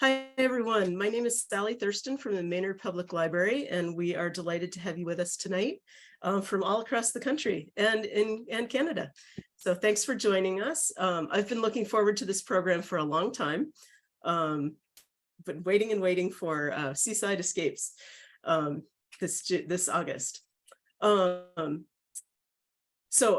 Hi, everyone. My name is Sally Thurston from the Maynard Public Library, and we are delighted to have you with us tonight from all across the country and Canada. So thanks for joining us. I've been looking forward to this program for a long time, but waiting for Seaside Escapes this August. So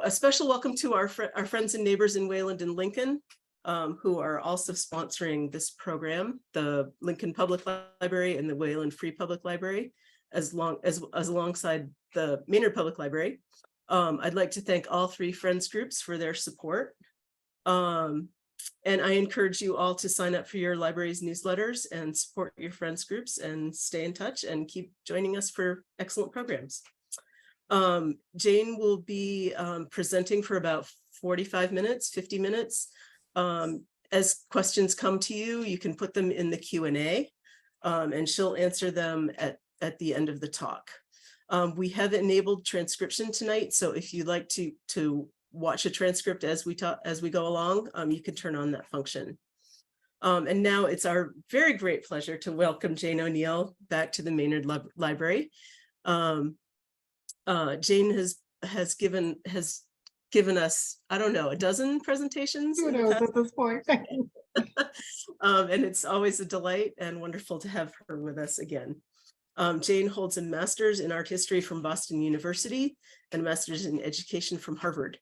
a special welcome to our friends and neighbors in Wayland and Lincoln, who are also sponsoring this program, the Lincoln Public Library and the Wayland Free Public Library, as alongside the Maynard Public Library. I'd like to thank all three friends groups for their support. And I encourage you all to sign up for your library's newsletters and support your friends groups and stay in touch and keep joining us for excellent programs. Jane will be presenting for about 45 minutes, 50 minutes. As questions come to you, you can put them in the Q&A, and she'll answer them at the end of the talk. We have enabled transcription tonight, so if you'd like to watch a transcript as we go along, you can turn on that function. And now it's our very great pleasure to welcome Jane Oneail back to the Maynard Library. Jane has given us, I don't know, a dozen presentations. Who knows at this point? And it's always a delight and wonderful to have her with us again. Jane holds a master's in art history from Boston University and a master's in education from Harvard.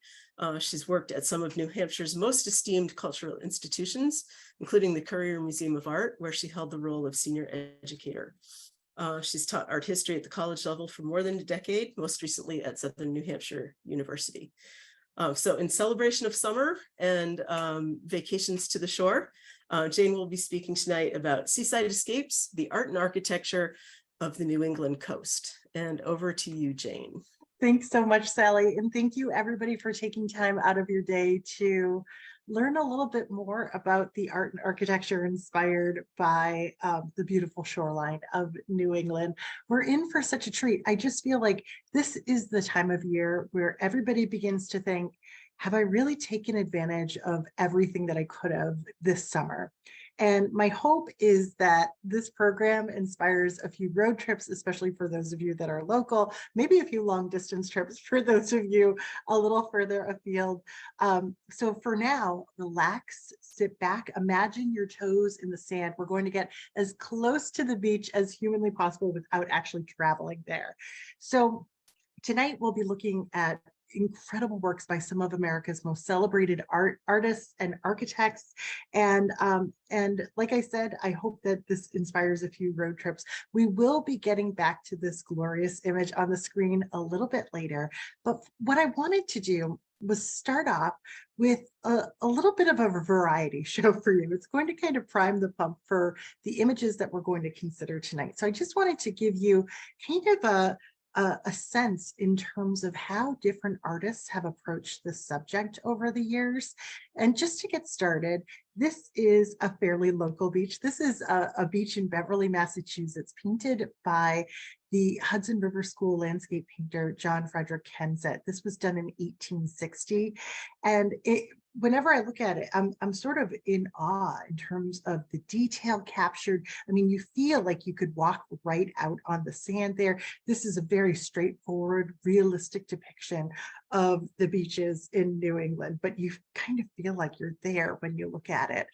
She's worked at some of New Hampshire's most esteemed cultural institutions, including the Currier Museum of Art, where she held the role of senior educator. She's taught art history at the college level for more than a decade, most recently at Southern New Hampshire University. So in celebration of summer and vacations to the shore, Jane will be speaking tonight about Seaside Escapes, the art and architecture of the New England coast. And over to you, Jane. Thanks so much, Sally. And thank you everybody for taking time out of your day to learn a little bit more about the art and architecture inspired by the beautiful shoreline of New England. We're in for such a treat. I just feel like this is the time of year where everybody begins to think, have I really taken advantage of everything that I could have this summer? And my hope is that this program inspires a few road trips, especially for those of you that are local, maybe a few long distance trips for those of you a little further afield. So for now, relax, sit back, imagine your toes in the sand. We're going to get as close to the beach as humanly possible without actually traveling there. So tonight we'll be looking at incredible works by some of America's most celebrated artists and architects. And like I said, I hope that this inspires a few road trips. We will be getting back to this glorious image on the screen a little bit later. But what I wanted to do was start off with a little bit of a variety show for you. It's going to kind of prime the pump for the images that we're going to consider tonight. So I just wanted to give you kind of a sense in terms of how different artists have approached this subject over the years. And just to get started, this is a fairly local beach. This is a beach in Beverly, Massachusetts, painted by the Hudson River School landscape painter, John Frederick Kensett. This was done in 1860. And whenever I look at it, I'm sort of in awe in terms of the detail captured. I mean, you feel like you could walk right out on the sand there. This is a very straightforward, realistic depiction of the beaches in New England, but you kind of feel like you're there when you look at it.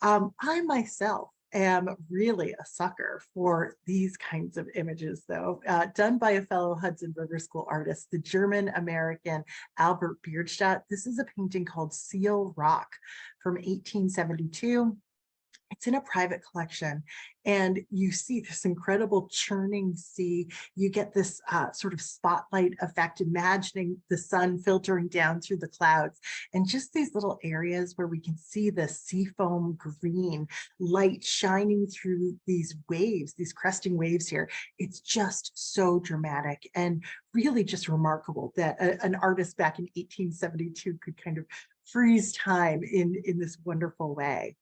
I myself am really a sucker for these kinds of images, though, done by a fellow Hudson River School artist, the German-American Albert Bierstadt. This is a painting called Seal Rock from 1872. It's in a private collection, and you see this incredible churning sea. You get this sort of spotlight effect, imagining the sun filtering down through the clouds, and just these little areas where we can see the seafoam green light shining through these waves, these cresting waves here. It's just so dramatic and really just remarkable that an artist back in 1872 could kind of freeze time in this wonderful way.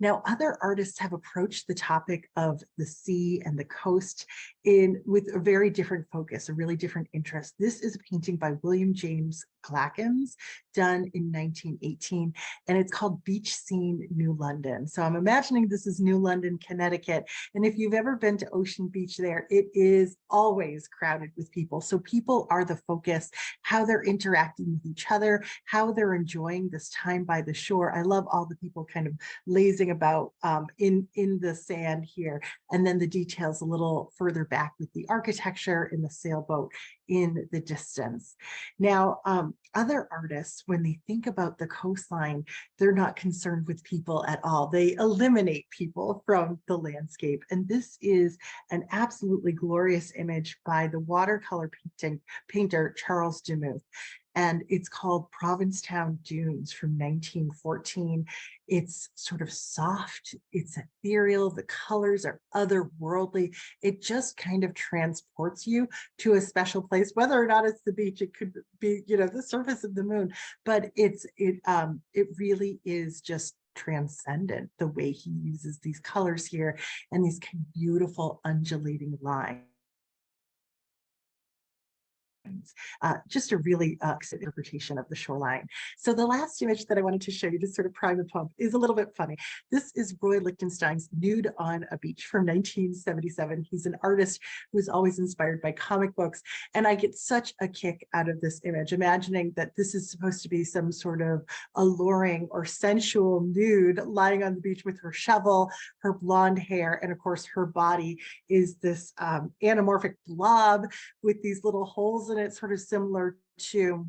Now, other artists have approached the topic of the sea and the coast with a very different focus, a really different interest. This is a painting by William James Glackens, done in 1918, and it's called Beach Scene, New London. So I'm imagining this is New London, Connecticut. And if you've ever been to Ocean Beach there, it is always crowded with people. So people are the focus, how they're interacting with each other, how they're enjoying this time by the shore. I love all the people kind of lazing about in the sand here. And then the details a little further back with the architecture in the sailboat in the distance. Now, other artists, when they think about the coastline, they're not concerned with people at all. They eliminate people from the landscape. And this is an absolutely glorious image by the watercolor painter Charles Demuth. And it's called Provincetown Dunes from 1914. It's sort of soft, it's ethereal, the colors are otherworldly. It just kind of transports you to a special place, whether or not it's the beach, it could be, you know, the surface of the moon, but it really is just transcendent the way he uses these colors here and these kind of beautiful undulating lines. Just a really interpretation of the shoreline. So the last image that I wanted to show you to sort of prime the pump is a little bit funny. This is Roy Lichtenstein's Nude on a Beach from 1977. He's an artist who's always inspired by comic books. And I get such a kick out of this image, imagining that this is supposed to be some sort of alluring or sensual nude lying on the beach with her shovel, her blonde hair, and of course her body is this anamorphic blob with these little holes in it, sort of similar to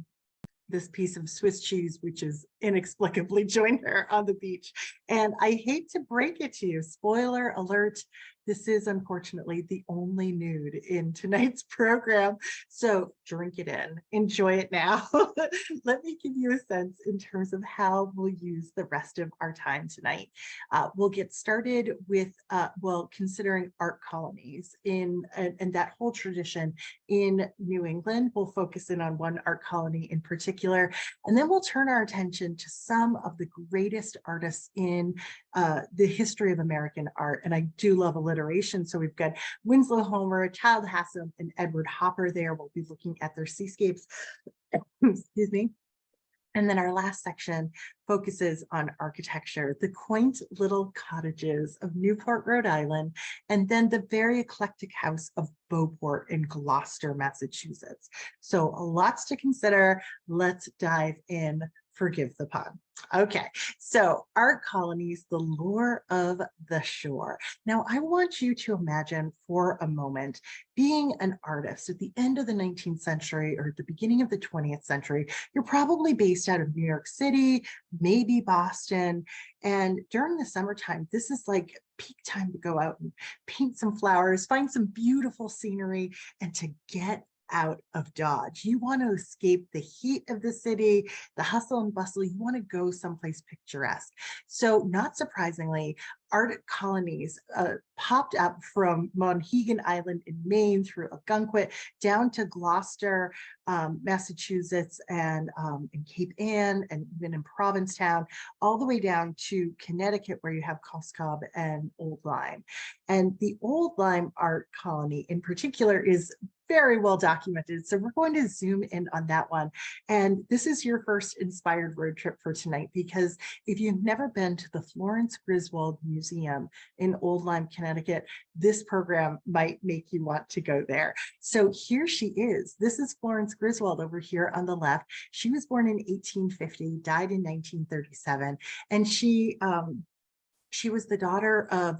this piece of Swiss cheese, which is inexplicably joined her on the beach. And I hate to break it to you, spoiler alert, this is unfortunately the only nude in tonight's program. So drink it in, enjoy it now. Let me give you a sense in terms of how we'll use the rest of our time tonight. We'll get started with, well, considering art colonies and that whole tradition in New England. We'll focus in on one art colony in particular, and then we'll turn our attention to some of the greatest artists in the history of American art. And I do love alliteration. So we've got Winslow Homer, Child Hassam, and Edward Hopper there. We'll be looking at their seascapes. Excuse me. And then our last section focuses on architecture, the quaint little cottages of Newport, Rhode Island, and then the very eclectic house of Beauport in Gloucester, Massachusetts. So lots to consider. Let's dive in. Forgive the pun. Okay, so art colonies, the lure of the shore. Now, I want you to imagine for a moment being an artist at the end of the 19th century or at the beginning of the 20th century. You're probably based out of New York City, maybe Boston. And during the summertime, this is like peak time to go out and paint some flowers, find some beautiful scenery, and to get out of Dodge. You want to escape the heat of the city, the hustle and bustle. You want to go someplace picturesque. So not surprisingly, art colonies popped up from Monhegan Island in Maine through Algonquin down to Gloucester, Massachusetts, and in Cape Ann, and even in Provincetown, all the way down to Connecticut, where you have Coscob and Old Lyme. And the Old Lyme art colony in particular is very well documented. So we're going to zoom in on that one. And this is your first inspired road trip for tonight, because if you've never been to the Florence Griswold Museum in Old Lyme, Connecticut, this program might make you want to go there. So here she is. This is Florence Griswold over here on the left. She was born in 1850, died in 1937, and she was the daughter of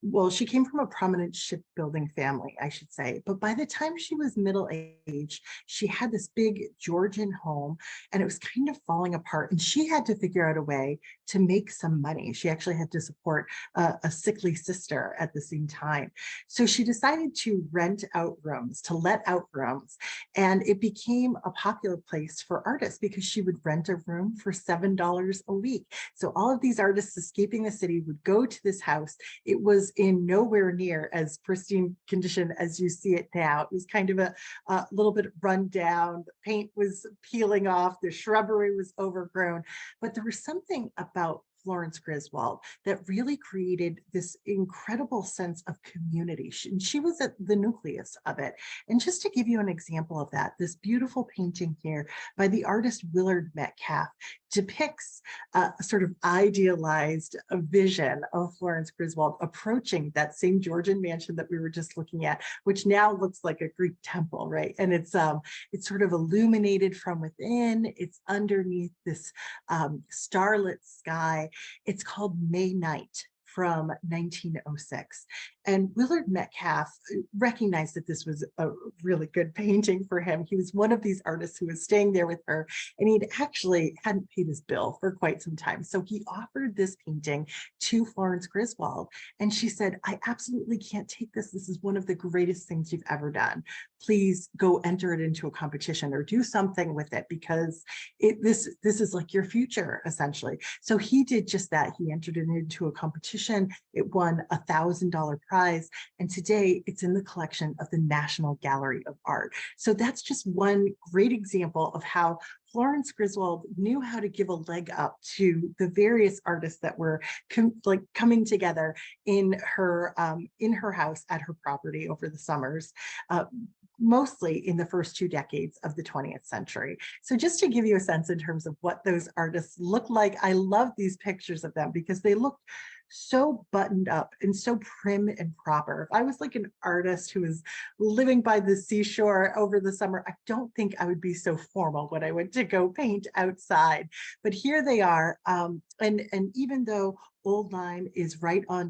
well, she came from a prominent shipbuilding family, I should say. But by the time she was middle-aged, she had this big Georgian home, and it was kind of falling apart. And she had to figure out a way to make some money. She actually had to support a sickly sister at the same time. So she decided to rent out rooms, to let out rooms. And it became a popular place for artists because she would rent a room for $7 a week. So all of these artists escaping the city would go to this house. It was in nowhere near as pristine condition as you see it now. It was kind of a little bit run down. The paint was peeling off. The shrubbery was overgrown. But there was something about Florence Griswold that really created this incredible sense of community. She was at the nucleus of it. And just to give you an example of that, this beautiful painting here by the artist Willard Metcalf depicts a sort of idealized vision of Florence Griswold approaching that same Georgian mansion that we were just looking at, which now looks like a Greek temple, right? And it's sort of illuminated from within. It's underneath this starlit sky. It's called May Night from 1906. And Willard Metcalf recognized that this was a really good painting for him. He was one of these artists who was staying there with her, and he'd actually hadn't paid his bill for quite some time. So he offered this painting to Florence Griswold, and she said, I absolutely can't take this. This is one of the greatest things you've ever done. Please go enter it into a competition or do something with it, because this is like your future, essentially. So he did just that. He entered it into a competition. It won $1,000 prize, and today it's in the collection of the National Gallery of Art. So that's just one great example of how Florence Griswold knew how to give a leg up to the various artists that were coming together in her house at her property over the summers, mostly in the first 2 decades of the 20th century. So just to give you a sense in terms of what those artists look like, I love these pictures of them because they look so buttoned up and so prim and proper. If I was like an artist who was living by the seashore over the summer, I don't think I would be so formal when I went to go paint outside. But here they are. And even though Old Lyme is right on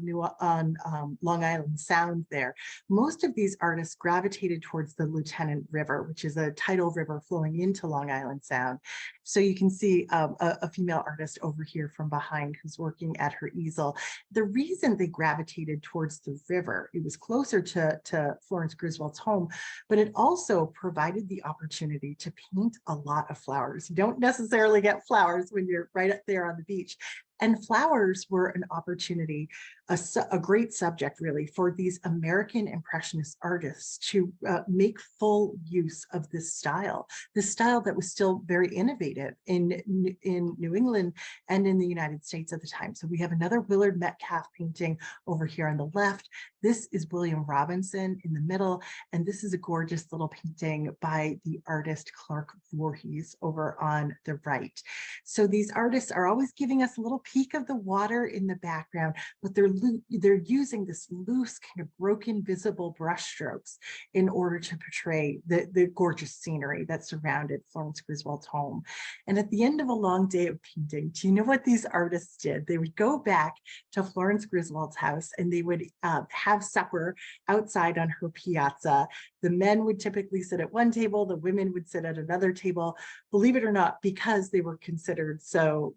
Long Island Sound there, most of these artists gravitated towards the Lieutenant River, which is a tidal river flowing into Long Island Sound. So you can see a female artist over here from behind who's working at her easel. The reason they gravitated towards the river, it was closer to Florence Griswold's home, but it also provided the opportunity to paint a lot of flowers. You don't necessarily get flowers when you're right up there on the beach. And flowers were an opportunity, a great subject really, for these American Impressionist artists to make full use of this style that was still very innovative in New England and in the United States at the time. So we have another Willard Metcalf painting over here on the left. This is William Robinson in the middle, and this is a gorgeous little painting by the artist Clark Voorhees over on the right. So these artists are always giving us a little peek of the water in the background, but they're using this loose kind of broken visible brush strokes in order to portray the gorgeous scenery that surrounded Florence Griswold's home. And at the end of a long day of painting, do you know what these artists did? They would go back to Florence Griswold's house and they would have supper outside on her piazza. The men would typically sit at one table, the women would sit at another table, believe it or not, because they were considered so,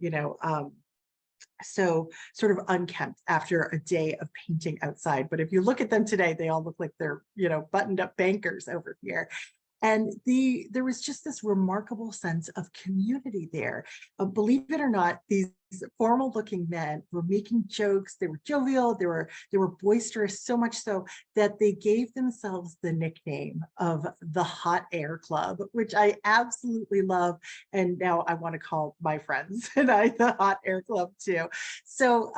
so sort of unkempt after a day of painting outside. But if you look at them today, they all look like they're, buttoned up bankers over here. And there was just this remarkable sense of community there. Believe it or not, these formal looking men were making jokes. They were jovial, they were boisterous, so much so that they gave themselves the nickname of the Hot Air Club, which I absolutely love. And now I want to call my friends and I the Hot Air Club too. So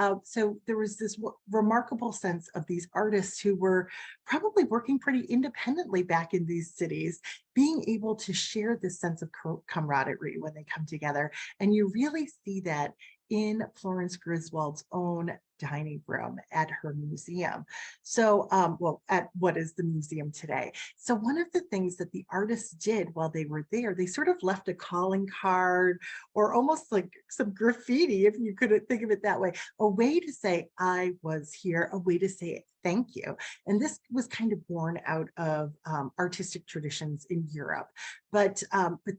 there was this remarkable sense of these artists who were probably working pretty independently back in these cities, being able to share this sense of camaraderie when they come together. And you really see that in Florence Griswold's own dining room at her museum. So, at what is the museum today. So one of the things that the artists did while they were there, they sort of left a calling card or almost like some graffiti, if you could think of it that way, a way to say, I was here, a way to say thank you. And this was kind of born out of artistic traditions in Europe. But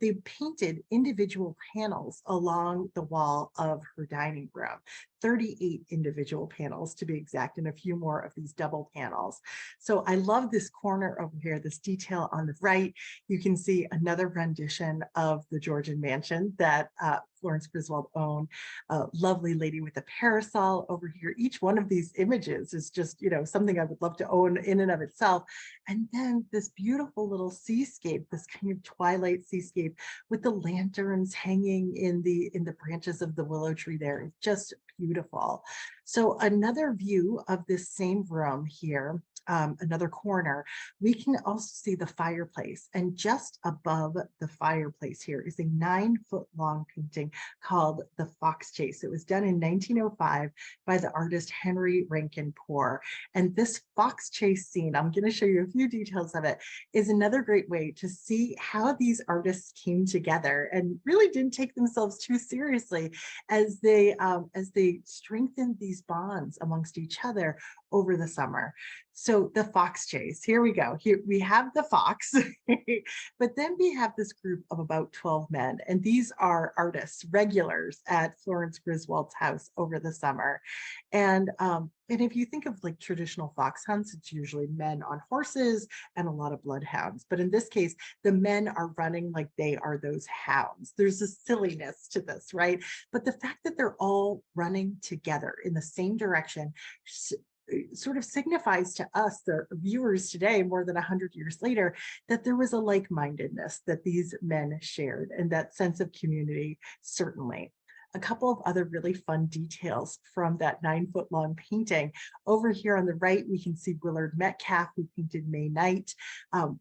they painted individual panels along the wall of her dining room, 38 individual panels to be exact, and a few more of these double panels. So I love this corner over here, this detail on the right. You can see another rendition of the Georgian mansion that Florence Griswold own, a lovely lady with a parasol over here. Each one of these images is just, something I would love to own in and of itself. And then this beautiful little seascape, this kind of twilight seascape with the lanterns hanging in the branches of the willow tree there. It's just beautiful. So another view of this same room here, another corner, we can also see the fireplace, and just above the fireplace here is a 9-foot long painting called The Fox Chase. It was done in 1905 by the artist Henry Rankin Poor. And this fox chase scene, I'm going to show you a few details of it, is another great way to see how these artists came together and really didn't take themselves too seriously as they strengthened these bonds amongst each other over the summer. So the fox chase, here we go. Here we have the fox, but then we have this group of about 12 men, and these are artists, regulars at Florence Griswold's house over the summer. And if you think of like traditional fox hunts, it's usually men on horses and a lot of bloodhounds. But in this case, the men are running like they are those hounds. There's a silliness to this, right? But the fact that they're all running together in the same direction sort of signifies to us, the viewers today, more than 100 years later, that there was a like-mindedness that these men shared, and that sense of community, certainly. A couple of other really fun details from that 9-foot long painting. Over here on the right, we can see Willard Metcalf, who painted May Night,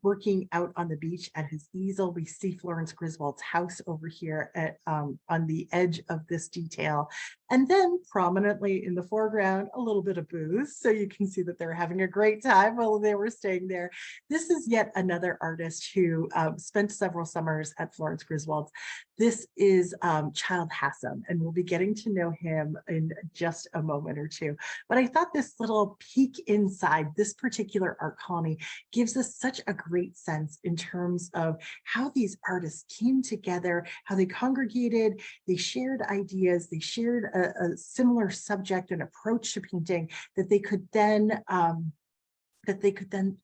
working out on the beach at his easel. We see Florence Griswold's house over here at on the edge of this detail. And then prominently in the foreground, a little bit of booze. So you can see that they're having a great time while they were staying there. This is yet another artist who spent several summers at Florence Griswold's. This is Child Hassam, and we'll be getting to know him in just a moment or two. But I thought this little peek inside this particular art colony gives us such a great sense in terms of how these artists came together, how they congregated, they shared ideas, they shared a similar subject and approach to painting that they could then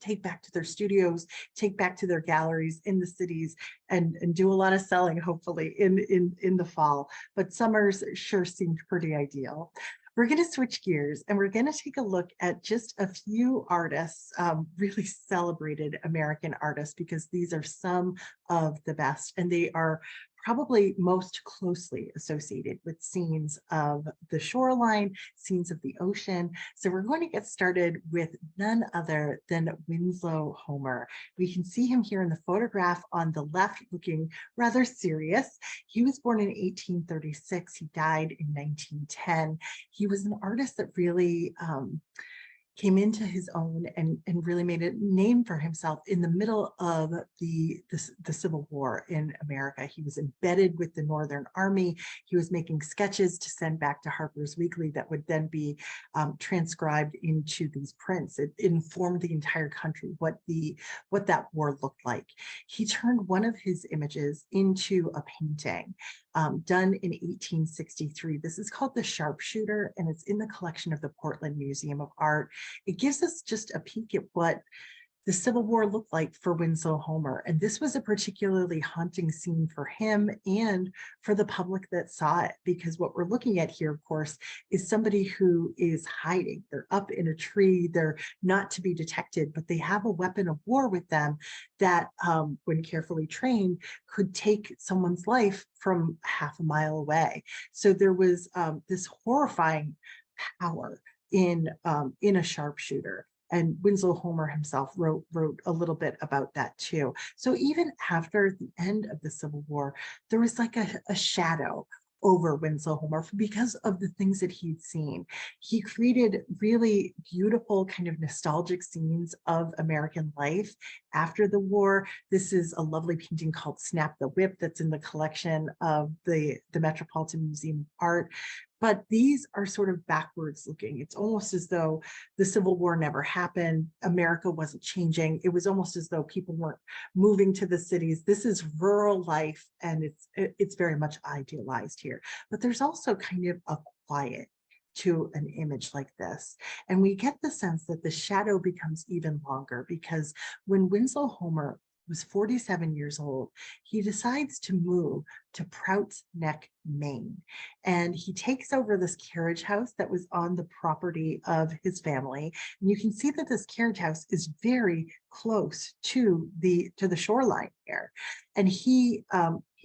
take back to their studios, take back to their galleries in the cities, and do a lot of selling, hopefully, in the fall. But summers sure seemed pretty ideal. We're going to switch gears, and we're going to take a look at just a few artists, really celebrated American artists, because these are some of the best, and they are probably most closely associated with scenes of the shoreline, scenes of the ocean. So we're going to get started with none other than Winslow Homer. We can see him here in the photograph on the left, looking rather serious. He was born in 1836. He died in 1910. He was an artist that really came into his own and really made a name for himself in the middle of the Civil War in America. He was embedded with the Northern Army. He was making sketches to send back to Harper's Weekly that would then be transcribed into these prints. It informed the entire country what that war looked like. He turned one of his images into a painting done in 1863. This is called The Sharpshooter, and it's in the collection of the Portland Museum of Art. It gives us just a peek at what the Civil War looked like for Winslow Homer. And this was a particularly haunting scene for him and for the public that saw it, because what we're looking at here, of course, is somebody who is hiding. They're up in a tree, they're not to be detected, but they have a weapon of war with them that, when carefully trained, could take someone's life from half a mile away. So there was this horrifying power in a sharpshooter. And Winslow Homer himself wrote a little bit about that too. So even after the end of the Civil War, there was like a shadow over Winslow Homer because of the things that he'd seen. He created really beautiful kind of nostalgic scenes of American life after the war. This is a lovely painting called Snap the Whip that's in the collection of the Metropolitan Museum of Art. But these are sort of backwards looking. It's almost as though the Civil War never happened. America wasn't changing. It was almost as though people weren't moving to the cities. This is rural life, and it's very much idealized here. But there's also kind of a quiet to an image like this. And we get the sense that the shadow becomes even longer, because when Winslow Homer was 47 years old, he decides to move to Prouts Neck, Maine. And he takes over this carriage house that was on the property of his family. And you can see that this carriage house is very close to the shoreline here. And he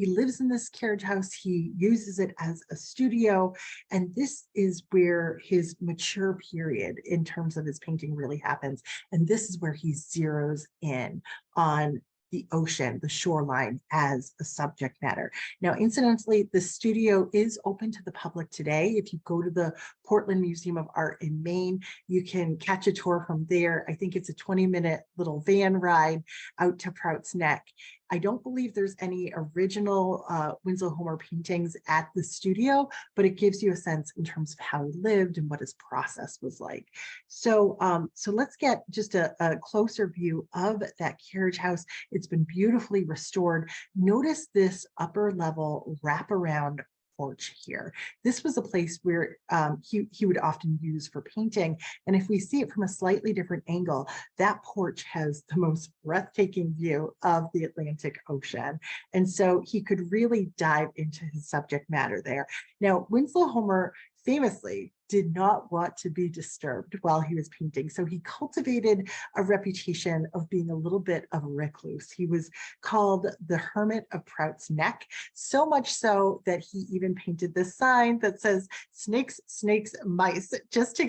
lives in this carriage house. He uses it as a studio. And this is where his mature period in terms of his painting really happens. And this is where he zeroes in on the ocean, the shoreline as a subject matter. Now, incidentally, the studio is open to the public today. If you go to the Portland Museum of Art in Maine, you can catch a tour from there. I think it's a 20-minute little van ride out to Prouts Neck. I don't believe there's any original Winslow Homer paintings at the studio, but it gives you a sense in terms of how he lived and what his process was like. So, so let's get just a closer view of that carriage house. It's been beautifully restored. Notice this upper level wraparound porch here. This was a place where he would often use for painting. And if we see it from a slightly different angle, that porch has the most breathtaking view of the Atlantic Ocean. And so he could really dive into his subject matter there. Now, Winslow Homer famously did not want to be disturbed while he was painting. So he cultivated a reputation of being a little bit of a recluse. He was called the Hermit of Prouts Neck, so much so that he even painted this sign that says snakes, snakes, mice, just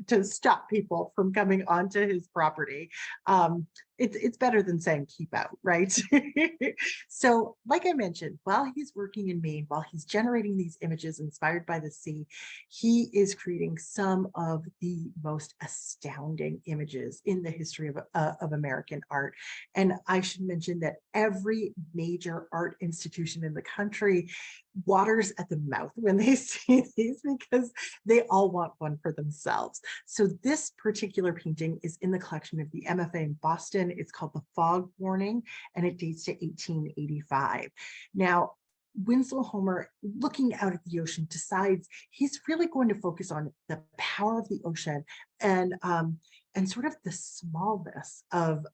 to stop people from coming onto his property. It's better than saying keep out, right? So like I mentioned, while he's working in Maine, while he's generating these images inspired by the sea, he is creating some of the most astounding images in the history of American art. And I should mention that every major art institution in the country waters at the mouth when they see these because they all want one for themselves. So this particular painting is in the collection of the MFA in Boston. It's called The Fog Warning, and it dates to 1885. Now, Winslow Homer, looking out at the ocean, decides he's really going to focus on the power of the ocean and sort of the smallness of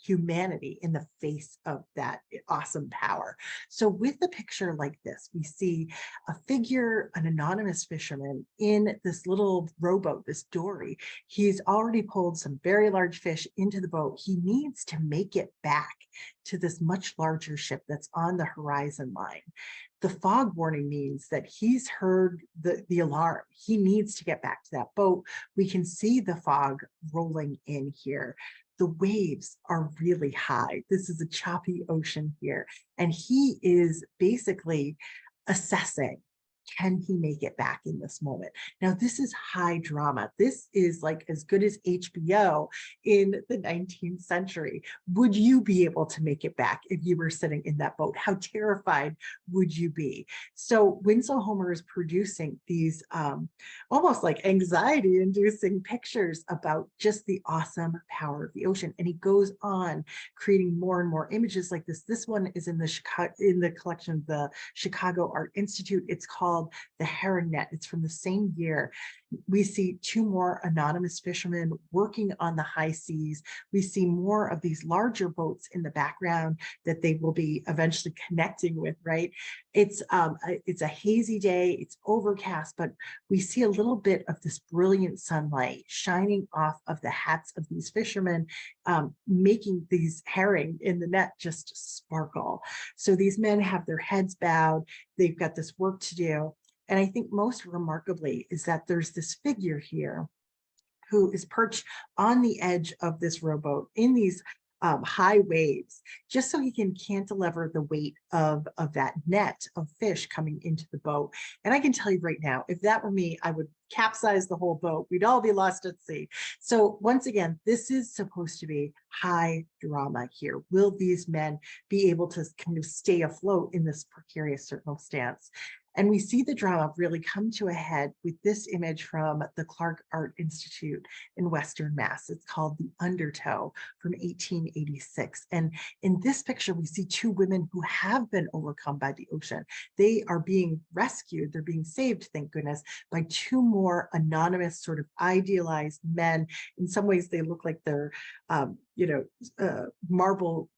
humanity in the face of that awesome power. So with a picture like this, we see a figure, an anonymous fisherman in this little rowboat, this dory. He's already pulled some very large fish into the boat. He needs to make it back to this much larger ship that's on the horizon line. The fog warning means that he's heard the alarm. He needs to get back to that boat. We can see the fog rolling in here. The waves are really high. This is a choppy ocean here. And he is basically assessing, can he make it back in this moment? Now, this is high drama. This is like as good as HBO in the 19th century. Would you be able to make it back if you were sitting in that boat? How terrified would you be? So Winslow Homer is producing these almost like anxiety-inducing pictures about just the awesome power of the ocean. And he goes on creating more and more images like this. This one is in the collection of the Chicago Art Institute. It's called The Herring Net. It's from the same year. We see two more anonymous fishermen working on the high seas. We see more of these larger boats in the background that they will be eventually connecting with, right? It's a hazy day, it's overcast, but we see a little bit of this brilliant sunlight shining off of the hats of these fishermen, making these herring in the net just sparkle. So these men have their heads bowed, they've got this work to do. And I think most remarkably is that there's this figure here who is perched on the edge of this rowboat in these high waves, just so he can cantilever the weight of that net of fish coming into the boat. And I can tell you right now, if that were me, I would capsize the whole boat. We'd all be lost at sea. So once again, this is supposed to be high drama here. Will these men be able to kind of stay afloat in this precarious circumstance? And we see the drama really come to a head with this image from the Clark Art Institute in Western Mass. It's called The Undertow from 1886. And in this picture, we see two women who have been overcome by the ocean. They are being rescued, they're being saved, thank goodness, by two more anonymous sort of idealized men. In some ways, they look like they're, marble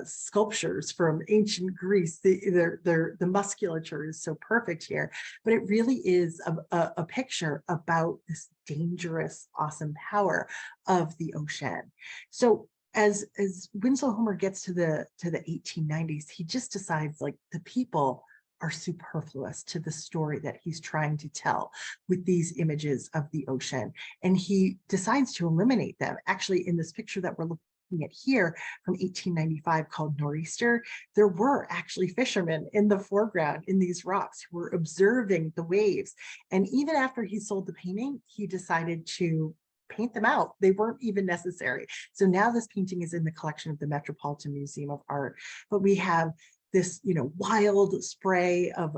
sculptures from ancient Greece. The musculature is so perfect here, but it really is a picture about this dangerous, awesome power of the ocean. So as Winslow Homer gets to the 1890s, he just decides like the people are superfluous to the story that he's trying to tell with these images of the ocean. And he decides to eliminate them. Actually, in this picture that we're looking at here from 1895 called Nor'easter, there were actually fishermen in the foreground in these rocks who were observing the waves. And even after he sold the painting, he decided to paint them out. They weren't even necessary. So now this painting is in the collection of the Metropolitan Museum of Art. But we have this, wild spray of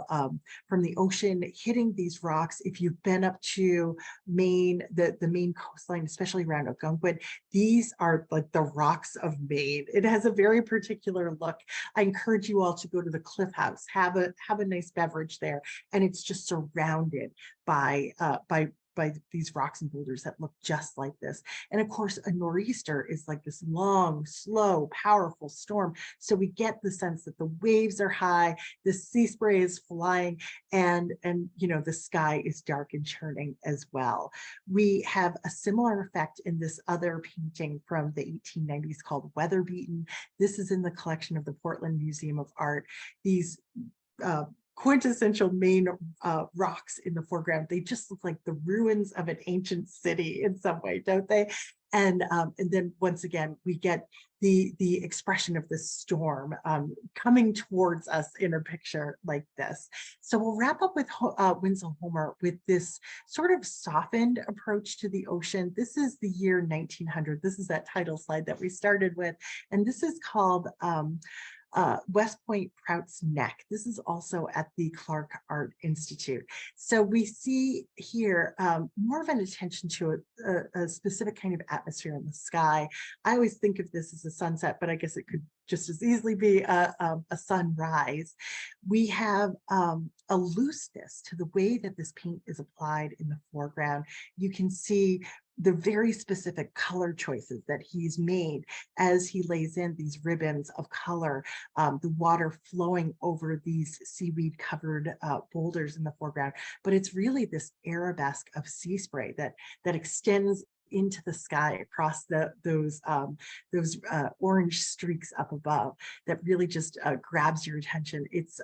from the ocean hitting these rocks. If you've been up to Maine, the Maine coastline, especially around Algonquin, these are like the rocks of Maine. It has a very particular look. I encourage you all to go to the Cliff House, have a nice beverage there, and it's just surrounded by these rocks and boulders that look just like this. And of course, a nor'easter is like this long, slow, powerful storm. So we get the sense that the waves are high, the sea spray is flying, and the sky is dark and churning as well. We have a similar effect in this other painting from the 1890s called Weather Beaten. This is in the collection of the Portland Museum of Art. These quintessential Maine rocks in the foreground. They just look like the ruins of an ancient city in some way, don't they? And then once again, we get the expression of this storm coming towards us in a picture like this. So we'll wrap up with Winslow Homer with this sort of softened approach to the ocean. This is the year 1900. This is that title slide that we started with. And this is called West Point Prout's Neck. This is also at the Clark Art Institute. So we see here more of an attention to a specific kind of atmosphere in the sky. I always think of this as a sunset, but I guess it could just as easily be a sunrise. We have a looseness to the way that this paint is applied in the foreground. You can see the very specific color choices that he's made as he lays in these ribbons of color, the water flowing over these seaweed covered boulders in the foreground. But it's really this arabesque of sea spray that extends into the sky across those orange streaks up above that really just grabs your attention. It's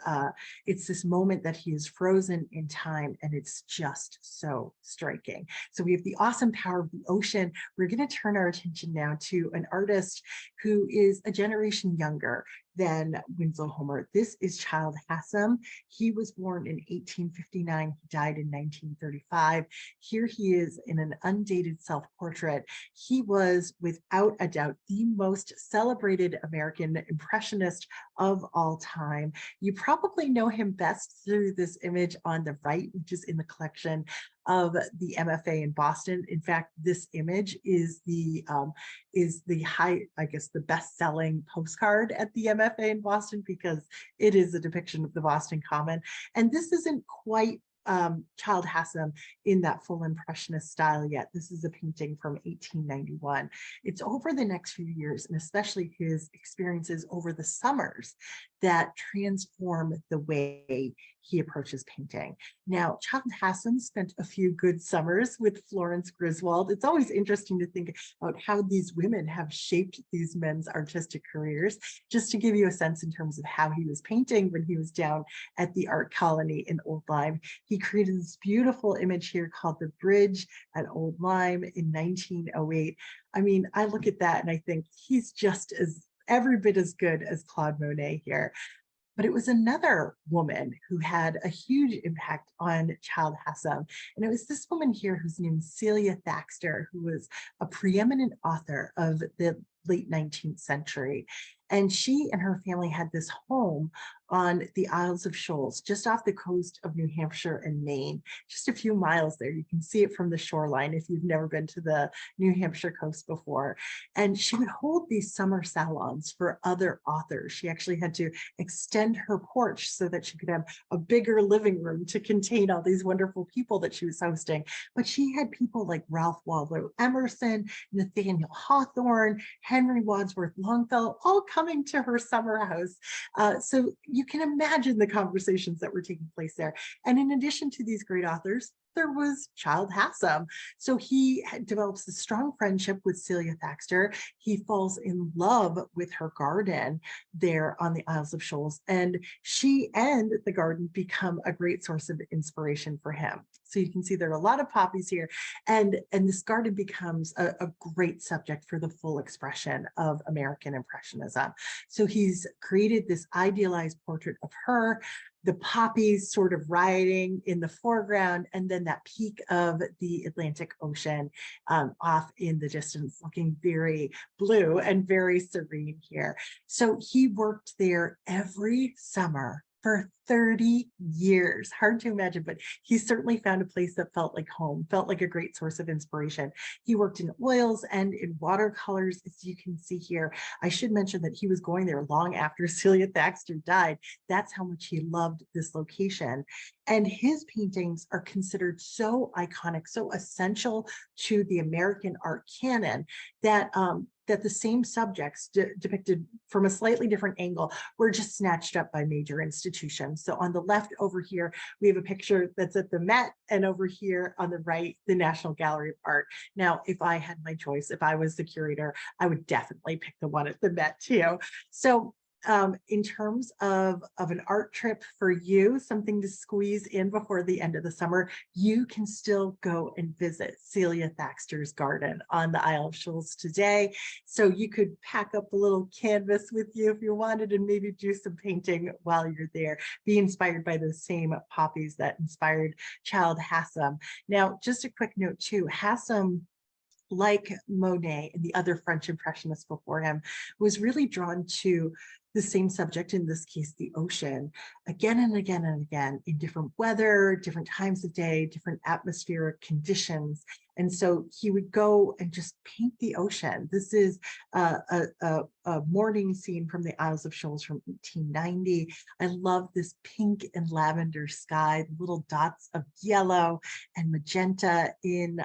this moment that he is frozen in time, and it's just so striking. So we have the awesome power of the ocean. We're going to turn our attention now to an artist who is a generation younger than Winslow Homer. This is Childe Hassam. He was born in 1859. He died in 1935. Here he is in an undated self-portrait. He was, without a doubt, the most celebrated American impressionist of all time. You probably know him best through this image on the right, which is in the collection of the MFA in Boston. In fact, this image is the best-selling postcard at the MFA in Boston, because it is a depiction of the Boston Common. And this isn't quite Childe Hassam in that full impressionist style yet. This is a painting from 1891. It's over the next few years, and especially his experiences over the summers, that transform the way he approaches painting. Now, Childe Hassam spent a few good summers with Florence Griswold. It's always interesting to think about how these women have shaped these men's artistic careers. Just to give you a sense in terms of how he was painting when he was down at the art colony in Old Lyme, he created this beautiful image here called The Bridge at Old Lyme in 1908. I mean, I look at that and I think he's just every bit as good as Claude Monet here. But it was another woman who had a huge impact on Childe Hassam. And it was this woman here whose name is Celia Thaxter, who was a preeminent author of the late 19th century. And she and her family had this home on the Isles of Shoals, just off the coast of New Hampshire and Maine, just a few miles there. You can see it from the shoreline if you've never been to the New Hampshire coast before. And she would hold these summer salons for other authors. She actually had to extend her porch so that she could have a bigger living room to contain all these wonderful people that she was hosting. But she had people like Ralph Waldo Emerson, Nathaniel Hawthorne, Henry Wadsworth Longfellow, all coming to her summer house. So you can imagine the conversations that were taking place there. And in addition to these great authors, there was Childe Hassam. So he develops a strong friendship with Celia Thaxter. He falls in love with her garden there on the Isles of Shoals, and she and the garden become a great source of inspiration for him. So you can see there are a lot of poppies here, and this garden becomes a great subject for the full expression of American Impressionism. So he's created this idealized portrait of her, the poppies sort of rioting in the foreground, and then that peak of the Atlantic Ocean off in the distance, looking very blue and very serene here. So he worked there every summer for 30 years. Hard to imagine, but he certainly found a place that felt like home, felt like a great source of inspiration. He worked in oils and in watercolors, as you can see here. I should mention that he was going there long after Celia Thaxter died. That's how much he loved this location. And his paintings are considered so iconic, so essential to the American art canon that that the same subjects depicted from a slightly different angle were just snatched up by major institutions. So on the left over here, we have a picture that's at the Met, and over here on the right, the National Gallery of Art. Now, if I had my choice, if I was the curator, I would definitely pick the one at the Met too. So in terms of an art trip for you, something to squeeze in before the end of the summer, you can still go and visit Celia Thaxter's garden on the Isle of Shoals today. So you could pack up a little canvas with you if you wanted and maybe do some painting while you're there. Be inspired by those same poppies that inspired Childe Hassam. Now, just a quick note too, Hassam, like Monet and the other French Impressionists before him, was really drawn to the same subject, in this case, the ocean, again and again and again, in different weather, different times of day, different atmospheric conditions. And so he would go and just paint the ocean. This is a morning scene from the Isles of Shoals from 1890. I love this pink and lavender sky, little dots of yellow and magenta in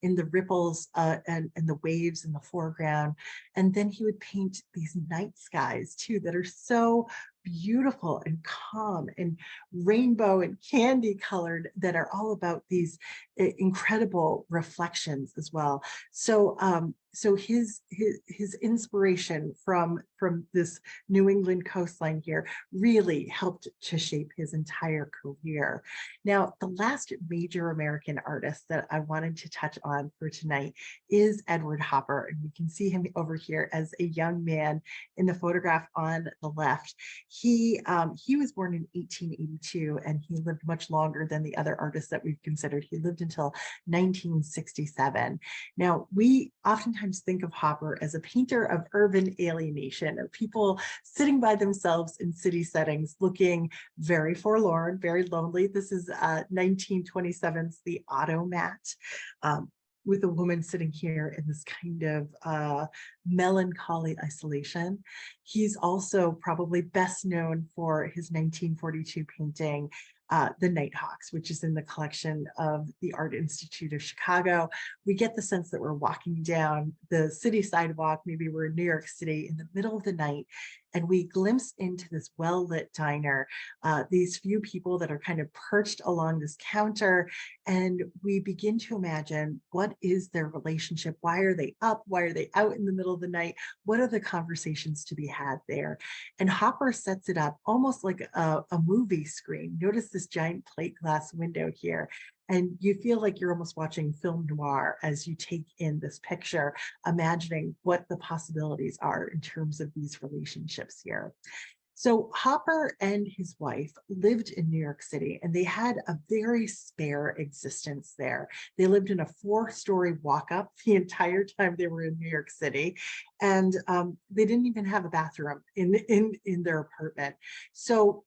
the ripples and the waves in the foreground. And then he would paint these night skies too that are so beautiful and calm and rainbow and candy colored, that are all about these incredible reflections as well. So so his inspiration from this New England coastline here really helped to shape his entire career. Now, the last major American artist that I wanted to touch on for tonight is Edward Hopper, and you can see him over here as a young man in the photograph on the left. He was born in 1882, and he lived much longer than the other artists that we've considered. He lived until 1967. Now, we oftentimes think of Hopper as a painter of urban alienation, of people sitting by themselves in city settings, looking very forlorn, very lonely. This is 1927's The Automat, with a woman sitting here in this kind of melancholy isolation. He's also probably best known for his 1942 painting, The Nighthawks, which is in the collection of the Art Institute of Chicago. We get the sense that we're walking down the city sidewalk, maybe we're in New York City in the middle of the night, and we glimpse into this well-lit diner, these few people that are kind of perched along this counter, and we begin to imagine, what is their relationship? Why are they up? Why are they out in the middle of the night? What are the conversations to be had there? And Hopper sets it up almost like a movie screen. Notice this giant plate glass window here, and you feel like you're almost watching film noir as you take in this picture, imagining what the possibilities are in terms of these relationships here. So Hopper and his wife lived in New York City, and they had a very spare existence there. They lived in a 4-story walk-up the entire time they were in New York City, and they didn't even have a bathroom in their apartment. So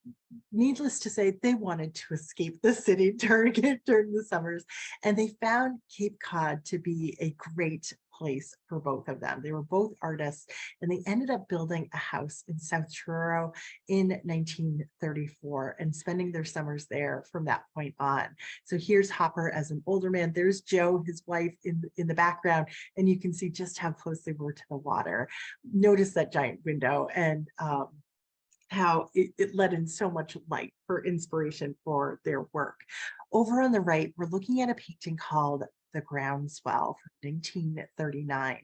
needless to say, they wanted to escape the city during the summers, and they found Cape Cod to be a great place for both of them. They were both artists, and they ended up building a house in South Truro in 1934 and spending their summers there from that point on. So here's Hopper as an older man. There's Joe, his wife, in the background, and you can see just how close they were to the water. Notice that giant window and how it let in so much light for inspiration for their work. Over on the right, we're looking at a painting called The Groundswell from 1939.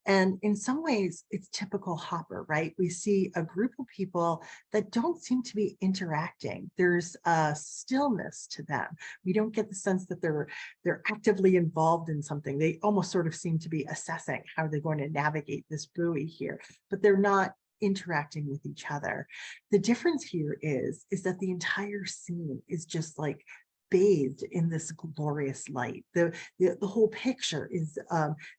And in some ways, it's typical Hopper, right? We see a group of people that don't seem to be interacting. There's a stillness to them. We don't get the sense that they're actively involved in something. They almost sort of seem to be assessing how they're going to navigate this buoy here, but they're not interacting with each other. The difference here is that the entire scene is just like bathed in this glorious light. The whole picture is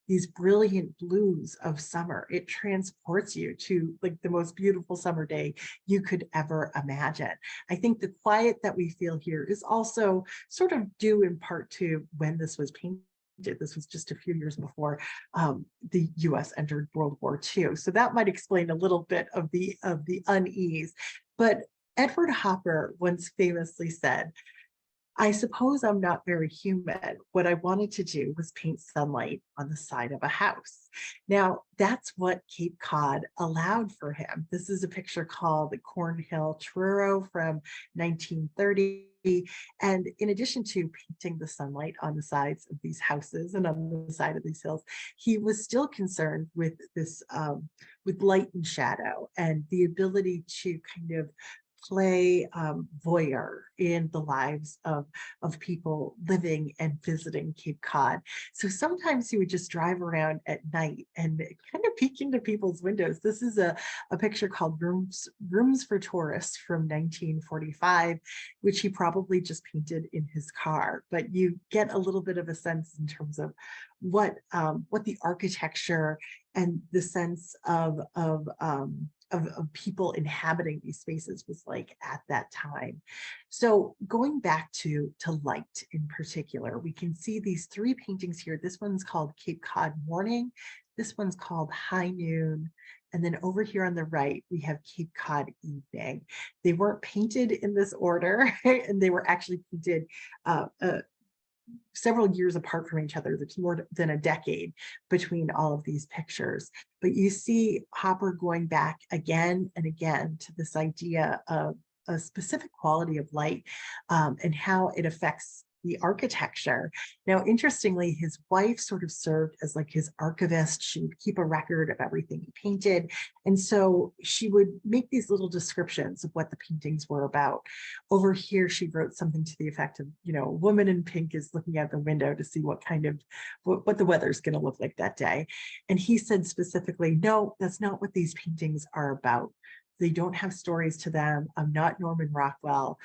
these brilliant blues of summer. It transports you to like the most beautiful summer day you could ever imagine. I think the quiet that we feel here is also sort of due in part to when this was painted. This was just a few years before the US entered World War II. So that might explain a little bit of the unease. But Edward Hopper once famously said, "I suppose I'm not very human. What I wanted to do was paint sunlight on the side of a house." Now, that's what Cape Cod allowed for him. This is a picture called the Cornhill Truro from 1930. And in addition to painting the sunlight on the sides of these houses and on the side of these hills, he was still concerned with this, with light and shadow and the ability to kind of play voyeur in the lives of people living and visiting Cape Cod. So sometimes he would just drive around at night and kind of peek into people's windows. This is a picture called Rooms for Tourists from 1945, which he probably just painted in his car. But you get a little bit of a sense in terms of what the architecture and the sense of people inhabiting these spaces was like at that time. So going back to light in particular, we can see these 3 paintings here. This one's called Cape Cod Morning. This one's called High Noon. And then over here on the right, we have Cape Cod Evening. They weren't painted in this order, and they were actually painted several years apart from each other. There's more than a decade between all of these pictures. But you see Hopper going back again and again to this idea of a specific quality of light and how it affects the architecture. Now, interestingly, his wife sort of served as like his archivist. She would keep a record of everything he painted. And so she would make these little descriptions of what the paintings were about. Over here, she wrote something to the effect of, you know, a woman in pink is looking out the window to see what kind of, what the weather's going to look like that day. And he said specifically, no, that's not what these paintings are about. They don't have stories to them. I'm not Norman Rockwell.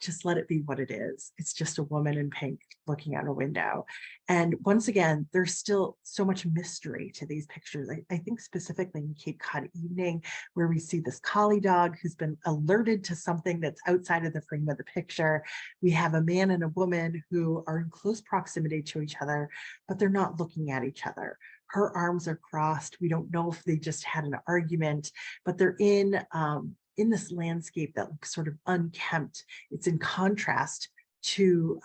Just let it be what it is. It's just a woman in pink looking out a window. And once again, there's still so much mystery to these pictures. I think specifically in Cape Cod Evening, where we see this collie dog who's been alerted to something that's outside of the frame of the picture. We have a man and a woman who are in close proximity to each other, but they're not looking at each other. Her arms are crossed. We don't know if they just had an argument, but they're in this landscape that looks sort of unkempt. It's in contrast to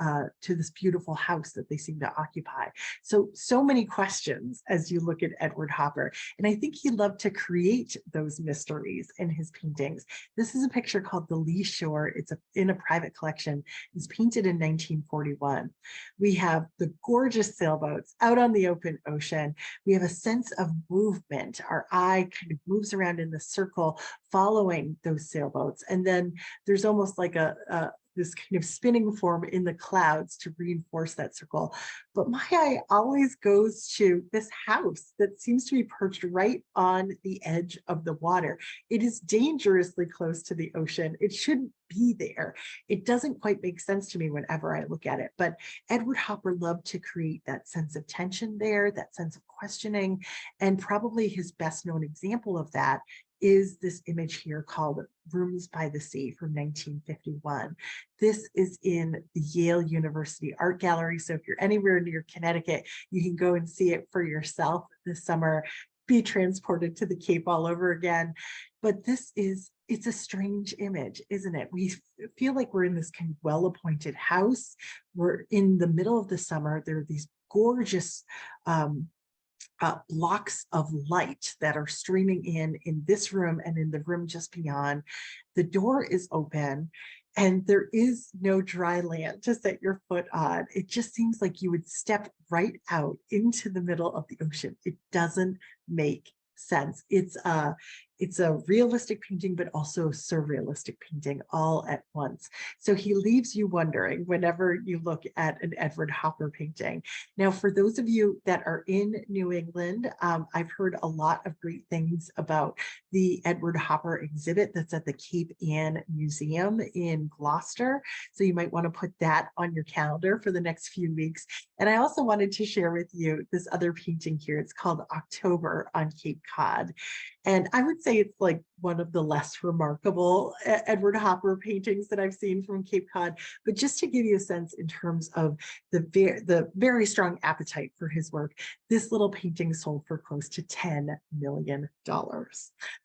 this beautiful house that they seem to occupy. So many questions as you look at Edward Hopper. And I think he loved to create those mysteries in his paintings. This is a picture called The Lee Shore. It's in a private collection. It's painted in 1941. We have the gorgeous sailboats out on the open ocean. We have a sense of movement. Our eye kind of moves around in the circle following those sailboats. And then there's almost like a this kind of spinning form in the clouds to reinforce that circle. But my eye always goes to this house that seems to be perched right on the edge of the water. It is dangerously close to the ocean. It shouldn't be there. It doesn't quite make sense to me whenever I look at it. But Edward Hopper loved to create that sense of tension there, that sense of questioning. And probably his best known example of that is this image here called Rooms by the Sea from 1951. This is in the Yale University Art Gallery. So if you're anywhere near Connecticut, you can go and see it for yourself this summer, be transported to the Cape all over again. But it's a strange image, isn't it? We feel like we're in this kind of well-appointed house. We're in the middle of the summer. There are these gorgeous blocks of light that are streaming in this room and in the room just beyond. The door is open and there is no dry land to set your foot on. It just seems like you would step right out into the middle of the ocean. It doesn't make sense. It's a realistic painting, but also surrealistic painting all at once. So he leaves you wondering whenever you look at an Edward Hopper painting. Now, for those of you that are in New England, I've heard a lot of great things about the Edward Hopper exhibit that's at the Cape Ann Museum in Gloucester. So you might want to put that on your calendar for the next few weeks. And I also wanted to share with you this other painting here. It's called October on Cape Cod. And I would say it's like one of the less remarkable Edward Hopper paintings that I've seen from Cape Cod. But just to give you a sense in terms of the very strong appetite for his work, this little painting sold for close to $10 million.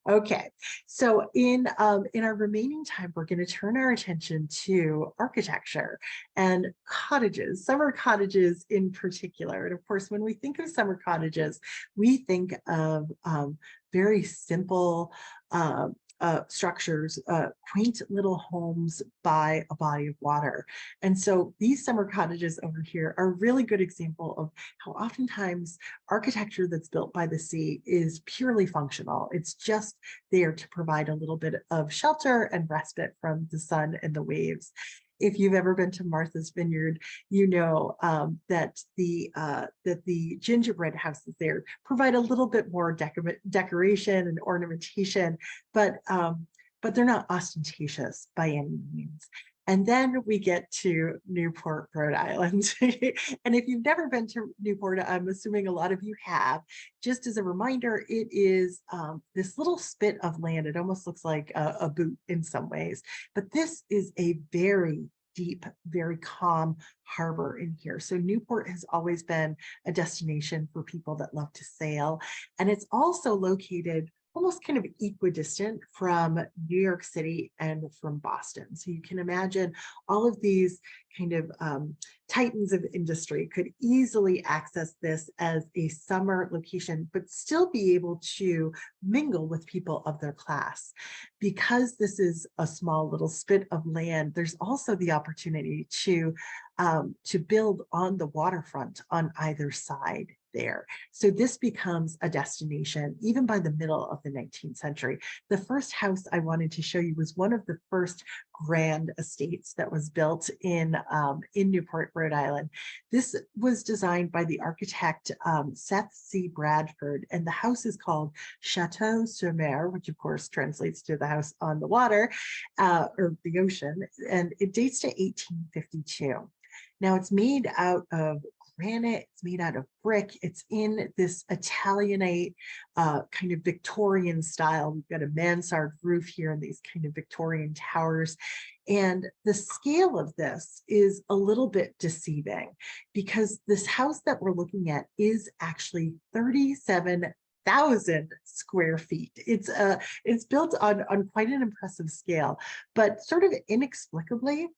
Okay, so in our remaining time, we're going to turn our attention to architecture and cottages, summer cottages in particular. And of course, when we think of summer cottages, we think of very simple structures, quaint little homes by a body of water. And so these summer cottages over here are a really good example of how oftentimes architecture that's built by the sea is purely functional. It's just there to provide a little bit of shelter and respite from the sun and the waves. If you've ever been to Martha's Vineyard, you know that the gingerbread houses there provide a little bit more decoration and ornamentation, but they're not ostentatious by any means. And then we get to Newport, Rhode Island. And if you've never been to Newport, I'm assuming a lot of you have. Just as a reminder, it is this little spit of land. It almost looks like a boot in some ways, but this is a very deep, very calm harbor in here. So Newport has always been a destination for people that love to sail. And it's also located almost kind of equidistant from New York City and from Boston. So you can imagine all of these kind of titans of industry could easily access this as a summer location, but still be able to mingle with people of their class. Because this is a small little spit of land, there's also the opportunity to build on the waterfront on either side there. So this becomes a destination even by the middle of the 19th century. The first house I wanted to show you was one of the first grand estates that was built in Newport, Rhode Island. This was designed by the architect Seth C. Bradford, and the house is called Chateau sur Mer, which of course translates to the house on the water or the ocean, and it dates to 1852. Now it's made out of granite, it's made out of brick, it's in this Italianate kind of Victorian style. We've got a mansard roof here and these kind of Victorian towers. And the scale of this is a little bit deceiving because this house that we're looking at is actually 37,000 square feet. It's built on quite an impressive scale, but sort of inexplicably,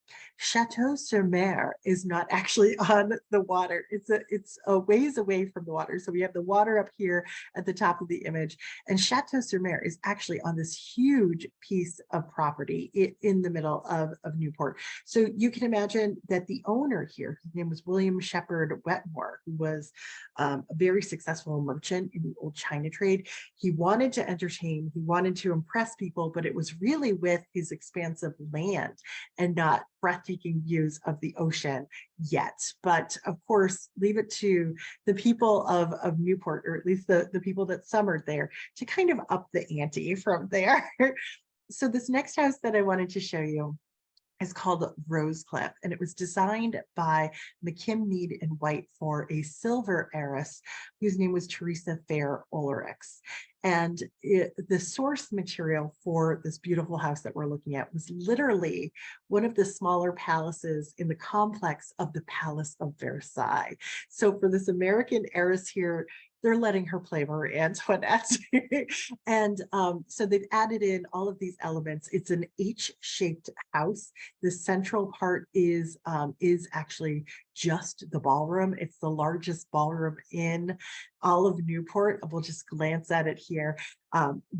Chateau sur Mer is not actually on the water. It's a ways away from the water. So we have the water up here at the top of the image, and Chateau sur Mer is actually on this huge piece of property in the middle of Newport. So you can imagine that the owner here, his name was William Shepherd Wetmore, who was a very successful merchant in the old China China trade. He wanted to entertain, he wanted to impress people, but it was really with his expansive land and not breathtaking views of the ocean yet. But of course, leave it to the people of Newport, or at least the people that summered there, to kind of up the ante from there. So this next house that I wanted to show you is called Rosecliff, and it was designed by McKim, Mead and White for a silver heiress whose name was Teresa Fair Ulrichs. And the source material for this beautiful house that we're looking at was literally one of the smaller palaces in the complex of the Palace of Versailles. So for this American heiress here, they're letting her play Marie Antoinette. And so they've added in all of these elements. It's an H-shaped house. The central part is actually just the ballroom. It's the largest ballroom in all of Newport. We'll just glance at it here.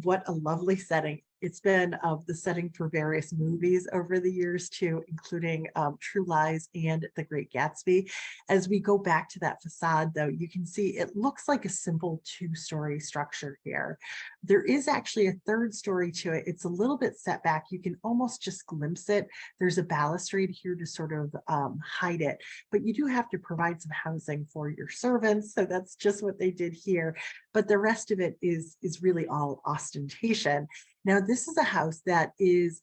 What a lovely setting. It's been the setting for various movies over the years too, including True Lies and The Great Gatsby. As we go back to that facade though, you can see it looks like a simple two-story structure here. There is actually a third story to it. It's a little bit set back. You can almost just glimpse it. There's a balustrade here to sort of hide it, but you do have to provide some housing for your servants. So that's just what they did here. But the rest of it is really all ostentation. Now, this is a house that is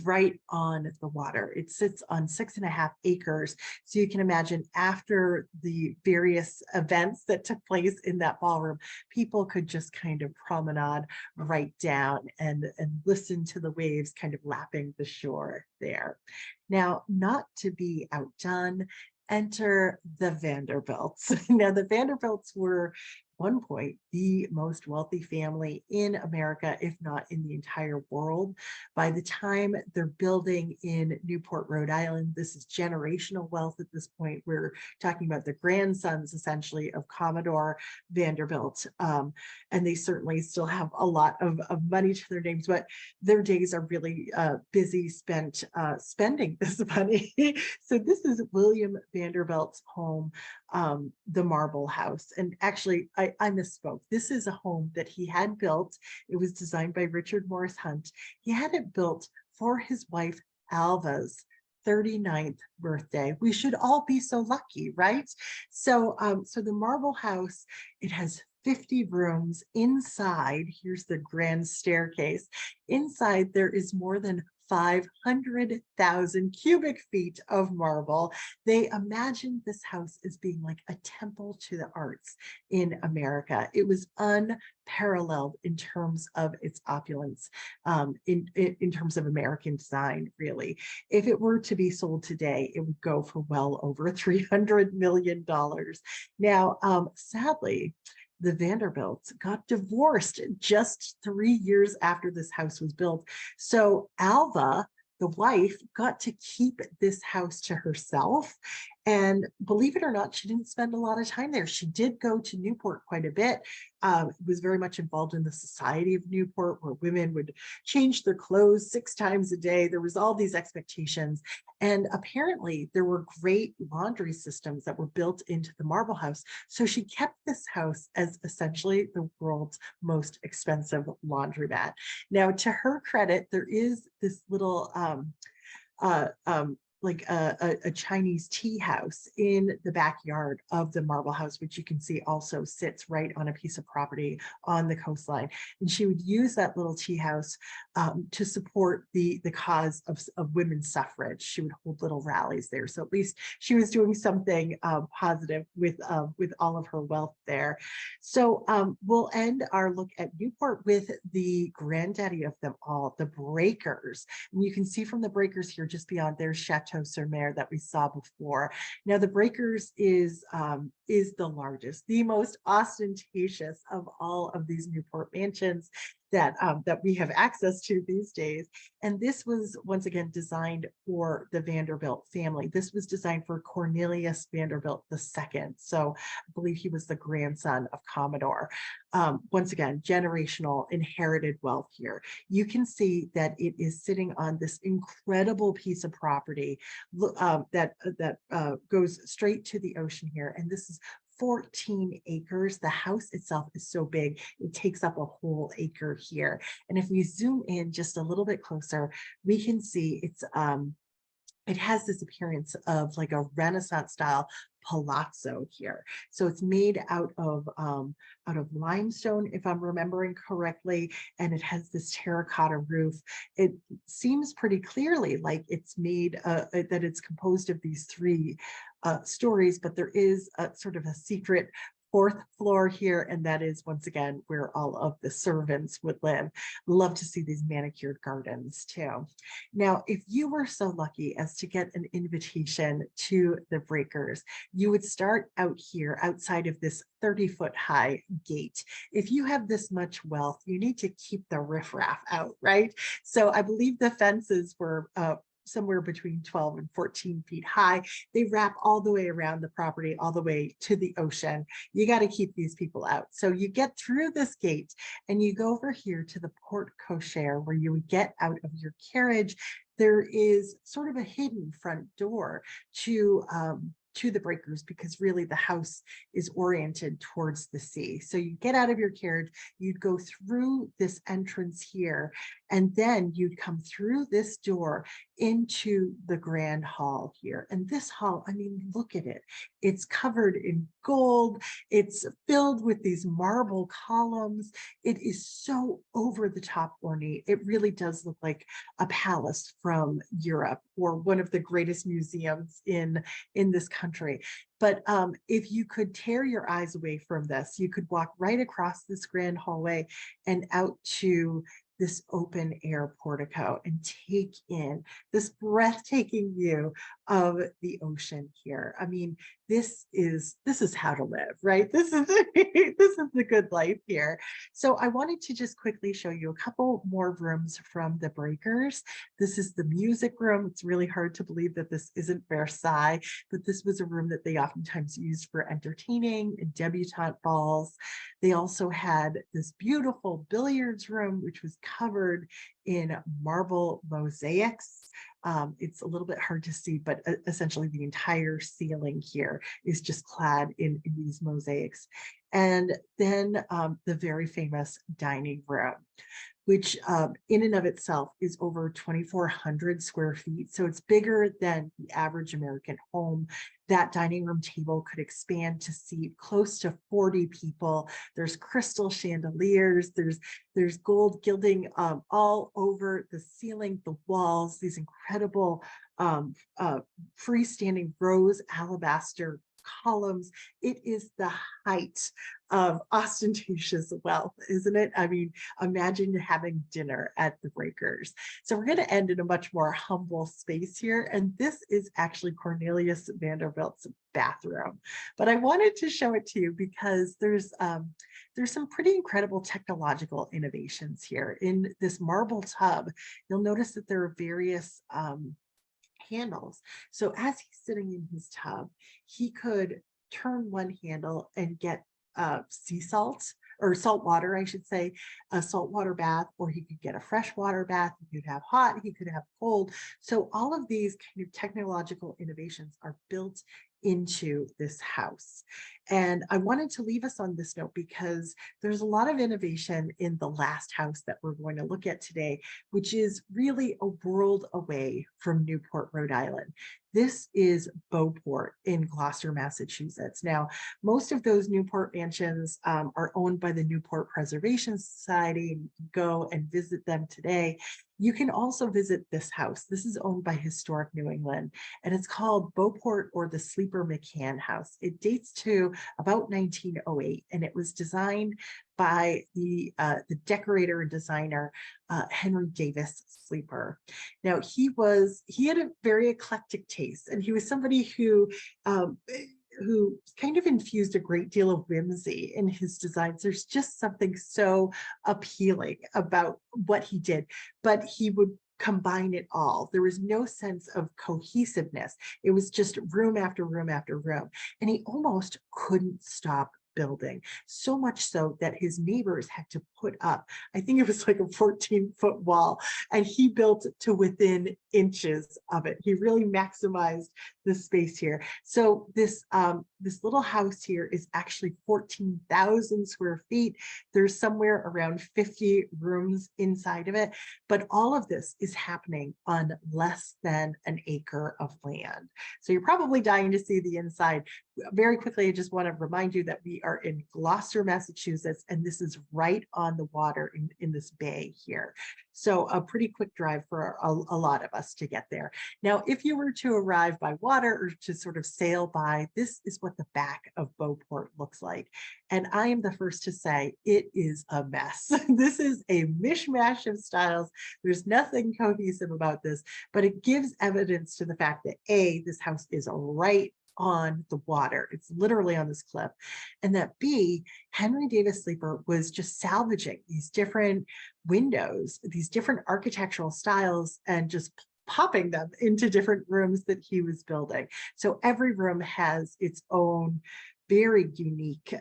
right on the water. It sits on 6.5 acres. So you can imagine after the various events that took place in that ballroom, people could just kind of promenade right down and listen to the waves kind of lapping the shore there. Now, not to be outdone, enter the Vanderbilts. Now, the Vanderbilts were one point the most wealthy family in America, if not in the entire world. By the time they're building in Newport, Rhode Island, this is generational wealth at this point. We're talking about the grandsons essentially of Commodore Vanderbilt. And they certainly still have a lot of money to their names, but their days are really busy spent spending this money. So this is William Vanderbilt's home, the Marble House. And actually, I misspoke. This is a home that he had built. It was designed by Richard Morris Hunt. He had it built for his wife Alva's 39th birthday. We should all be so lucky, right? So, so the Marble House, it has 50 rooms inside. Here's the grand staircase. Inside, there is more than 500,000 cubic feet of marble. They imagined this house as being like a temple to the arts in America. It was unparalleled in terms of its opulence, in terms of American design, really. If it were to be sold today, it would go for well over $300 million. Now, sadly, the Vanderbilts got divorced just 3 years after this house was built. So Alva, the wife, got to keep this house to herself. And believe it or not, she didn't spend a lot of time there. She did go to Newport quite a bit, was very much involved in the Society of Newport, where women would change their clothes 6 times a day. There was all these expectations. And apparently there were great laundry systems that were built into the Marble House. So she kept this house as essentially the world's most expensive laundromat. Now, to her credit, there is this little like a Chinese tea house in the backyard of the Marble House, which you can see also sits right on a piece of property on the coastline. And she would use that little tea house to support the cause of women's suffrage. She would hold little rallies there. So at least she was doing something positive with all of her wealth there. So we'll end our look at Newport with the granddaddy of them all, the Breakers. And you can see from the Breakers here just beyond, there's Chateau sur Mer that we saw before. Now the Breakers is the largest, the most ostentatious of all of these Newport mansions that we have access to these days. And this was once again designed for the Vanderbilt family. This was designed for Cornelius Vanderbilt II. So I believe he was the grandson of Commodore. Once again, generational inherited wealth here. You can see that it is sitting on this incredible piece of property that goes straight to the ocean here. And this is 14 acres. The house itself is so big, it takes up a whole acre here. And if we zoom in just a little bit closer, we can see it has this appearance of like a Renaissance style palazzo here. So it's made out of limestone, if I'm remembering correctly, and it has this terracotta roof. It seems pretty clearly like it's made that it's composed of these three stories, but there is a sort of a secret fourth floor here, and that is once again where all of the servants would live. Love to see these manicured gardens too. Now, if you were so lucky as to get an invitation to the breakers, you would start out here outside of this 30-foot high gate. If you have this much wealth, you need to keep the riffraff out, right? So I believe the fences were somewhere between 12 and 14 feet high. They wrap all the way around the property, all the way to the ocean. You got to keep these people out. So you get through this gate and you go over here to the porte cochere where you would get out of your carriage. There is sort of a hidden front door to the breakers, because really the house is oriented towards the sea. So you get out of your carriage, you'd go through this entrance here, and then you'd come through this door into the grand hall here. And this hall, I mean, look at it. It's covered in gold. It's filled with these marble columns. It is so over the top ornate. It really does look like a palace from Europe or one of the greatest museums in this country. But if you could tear your eyes away from this, you could walk right across this grand hallway and out to this open air portico and take in this breathtaking view of the ocean here. I mean, this is how to live, right? This is the good life here. So I wanted to just quickly show you a couple more rooms from the breakers. This is the music room. It's really hard to believe that this isn't Versailles, but this was a room that they oftentimes used for entertaining and debutante balls. They also had this beautiful billiards room, which was covered in marble mosaics. It's a little bit hard to see, but essentially the entire ceiling here is just clad in these mosaics. And then the very famous dining room, which in and of itself is over 2,400 square feet. So it's bigger than the average American home. That dining room table could expand to seat close to 40 people. There's crystal chandeliers, there's gold gilding all over the ceiling, the walls, these incredible freestanding rose alabaster columns. It is the height of ostentatious wealth, isn't it? I mean, imagine having dinner at the breakers. So we're going to end in a much more humble space here. And this is actually Cornelius Vanderbilt's bathroom. But I wanted to show it to you because there's some pretty incredible technological innovations here. In this marble tub, you'll notice that there are various handles. So as he's sitting in his tub, he could turn one handle and get sea salt or salt water, I should say, a saltwater bath, or he could get a freshwater bath. He could have hot, he could have cold. So all of these kind of technological innovations are built into this house. And I wanted to leave us on this note because there's a lot of innovation in the last house that we're going to look at today, which is really a world away from Newport, Rhode Island. This is Beauport in Gloucester, Massachusetts. Now, most of those Newport mansions are owned by the Newport Preservation Society. You can go and visit them today. You can also visit this house. This is owned by Historic New England, and it's called Beauport or the Sleeper McCann House. It dates to about 1908, and it was designed by the decorator and designer Henry Davis Sleeper. Now, he had a very eclectic taste, and he was somebody who kind of infused a great deal of whimsy in his designs. There's just something so appealing about what he did, but he would combine it all. There was no sense of cohesiveness. It was just room after room after room. And he almost couldn't stop building, so much so that his neighbors had to put up, I think it was like a 14-foot wall, and he built to within inches of it. He really maximized space here. So this little house here is actually 14,000 square feet. There's somewhere around 50 rooms inside of it, but all of this is happening on less than an acre of land. So you're probably dying to see the inside. Very quickly, I just want to remind you that we are in Gloucester, Massachusetts, and this is right on the water in this bay here. So a pretty quick drive for a lot of us to get there. Now, if you were to arrive by water or to sort of sail by, this is what the back of Beauport looks like. And I am the first to say it is a mess. This is a mishmash of styles. There's nothing cohesive about this, but it gives evidence to the fact that A, this house is right on the water. It's literally on this cliff. And that B, Henry Davis Sleeper was just salvaging these different windows, these different architectural styles, and just popping them into different rooms that he was building. So every room has its own very unique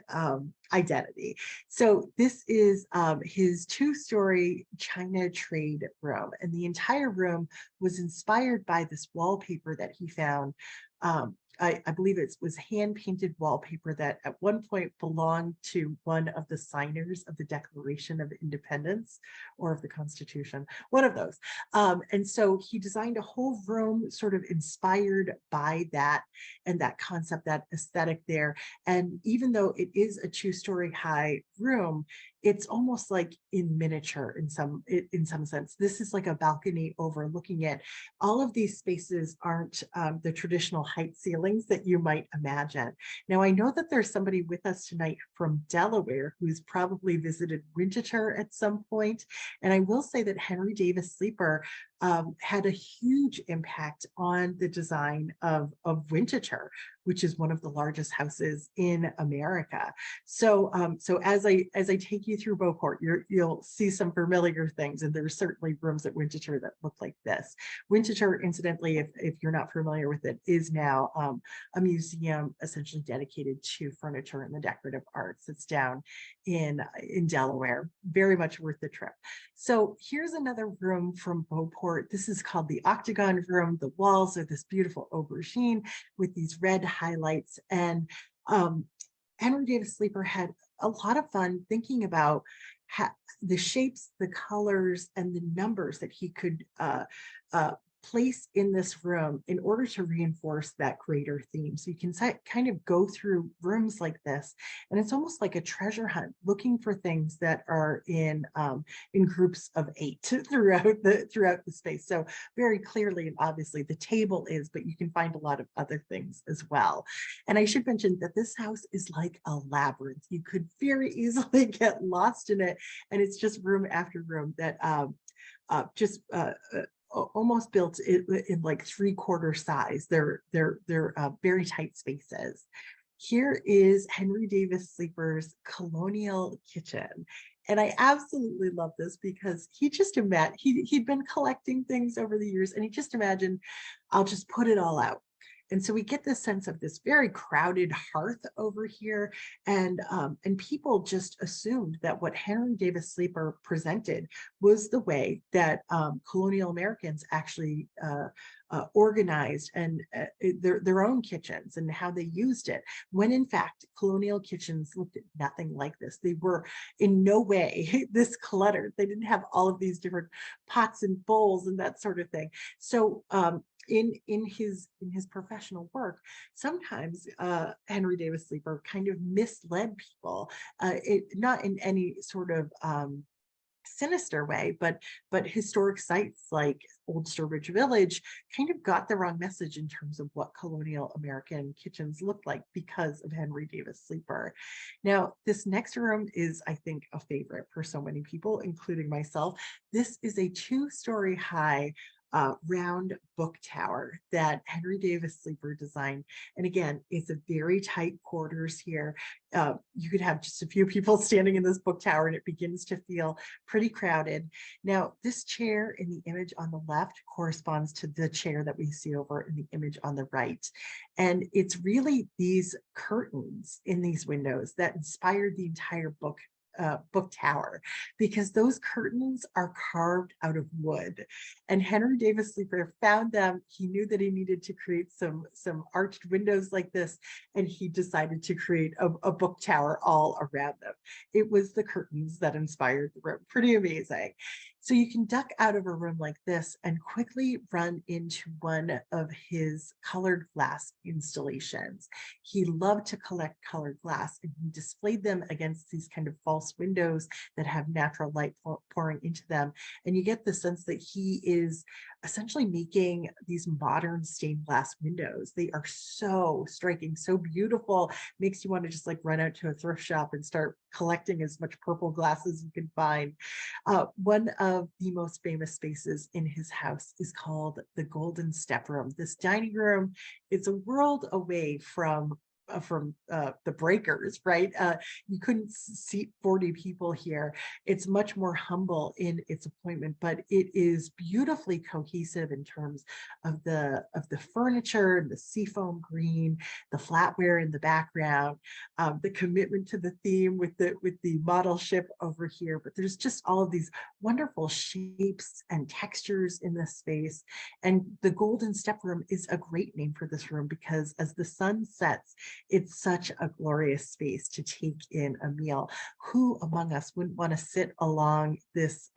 identity. So this is his two-story China trade room, and the entire room was inspired by this wallpaper that he found. I believe it was hand-painted wallpaper that at one point belonged to one of the signers of the Declaration of Independence or of the Constitution, one of those. And so he designed a whole room sort of inspired by that and that concept, that aesthetic there. And even though it is a two-story high room, it's almost like in miniature in some sense. This is like a balcony overlooking it. All of these spaces aren't the traditional height ceilings that you might imagine. Now, I know that there's somebody with us tonight from Delaware who's probably visited Winchester at some point. And I will say that Henry Davis Sleeper had a huge impact on the design of Winchester, which is one of the largest houses in America. So, so as I take you through Beauport, you'll see some familiar things, and there's certainly rooms at Winchester that look like this. Winchester, incidentally, if you're not familiar with it, is now a museum essentially dedicated to furniture and the decorative arts. It's down in Delaware. Very much worth the trip. So here's another room from Beauport. This is called the Octagon Room. The walls are this beautiful aubergine with these red highlights. And Henry Davis Sleeper had a lot of fun thinking about the shapes, the colors, and the numbers that he could place in this room in order to reinforce that greater theme. So you can kind of go through rooms like this, and it's almost like a treasure hunt, looking for things that are in groups of 8 throughout the space. So very clearly and obviously the table is, but you can find a lot of other things as well. And I should mention that this house is like a labyrinth. You could very easily get lost in it, and it's just room after room that almost built in like 3/4 size. They're very tight spaces. Here is Henry Davis Sleeper's colonial kitchen. And I absolutely love this because he just imagined, he'd been collecting things over the years, and he just imagined, I'll just put it all out. And so we get this sense of this very crowded hearth over here, and people just assumed that what Henry Davis Sleeper presented was the way that colonial Americans actually organized and their own kitchens and how they used it, when in fact colonial kitchens looked nothing like this. They were in no way this cluttered. They didn't have all of these different pots and bowls and that sort of thing. So in his professional work, sometimes Henry Davis Sleeper kind of misled people, not in any sort of sinister way, but historic sites like Old Sturbridge Village kind of got the wrong message in terms of what colonial American kitchens looked like because of Henry Davis Sleeper. Now, this next room is, I think, a favorite for so many people, including myself. This is a 2-story high round book tower that Henry Davis Sleeper designed. And again, it's a very tight quarters here. You could have just a few people standing in this book tower and it begins to feel pretty crowded. Now, this chair in the image on the left corresponds to the chair that we see over in the image on the right. And it's really these curtains in these windows that inspired the entire book book tower, because those curtains are carved out of wood. And Henry Davis Sleeper found them. He knew that he needed to create some arched windows like this, and he decided to create a book tower all around them. It was the curtains that inspired the room. Pretty amazing. So you can duck out of a room like this and quickly run into one of his colored glass installations. He loved to collect colored glass, and he displayed them against these kind of false windows that have natural light pouring into them. And you get the sense that he is essentially making these modern stained glass windows. They are so striking, so beautiful, makes you want to just like run out to a thrift shop and start collecting as much purple glass as you can find. One of the most famous spaces in his house is called the Golden Step Room. This dining room is a world away from the breakers, right? You couldn't seat 40 people here. It's much more humble in its appointment, but it is beautifully cohesive in terms of the furniture, the seafoam green, the flatware in the background, the commitment to the theme with the model ship over here. But there's just all of these wonderful shapes and textures in this space. And the Golden Step Room is a great name for this room because as the sun sets, it's such a glorious space to take in a meal. Who among us wouldn't want to sit along this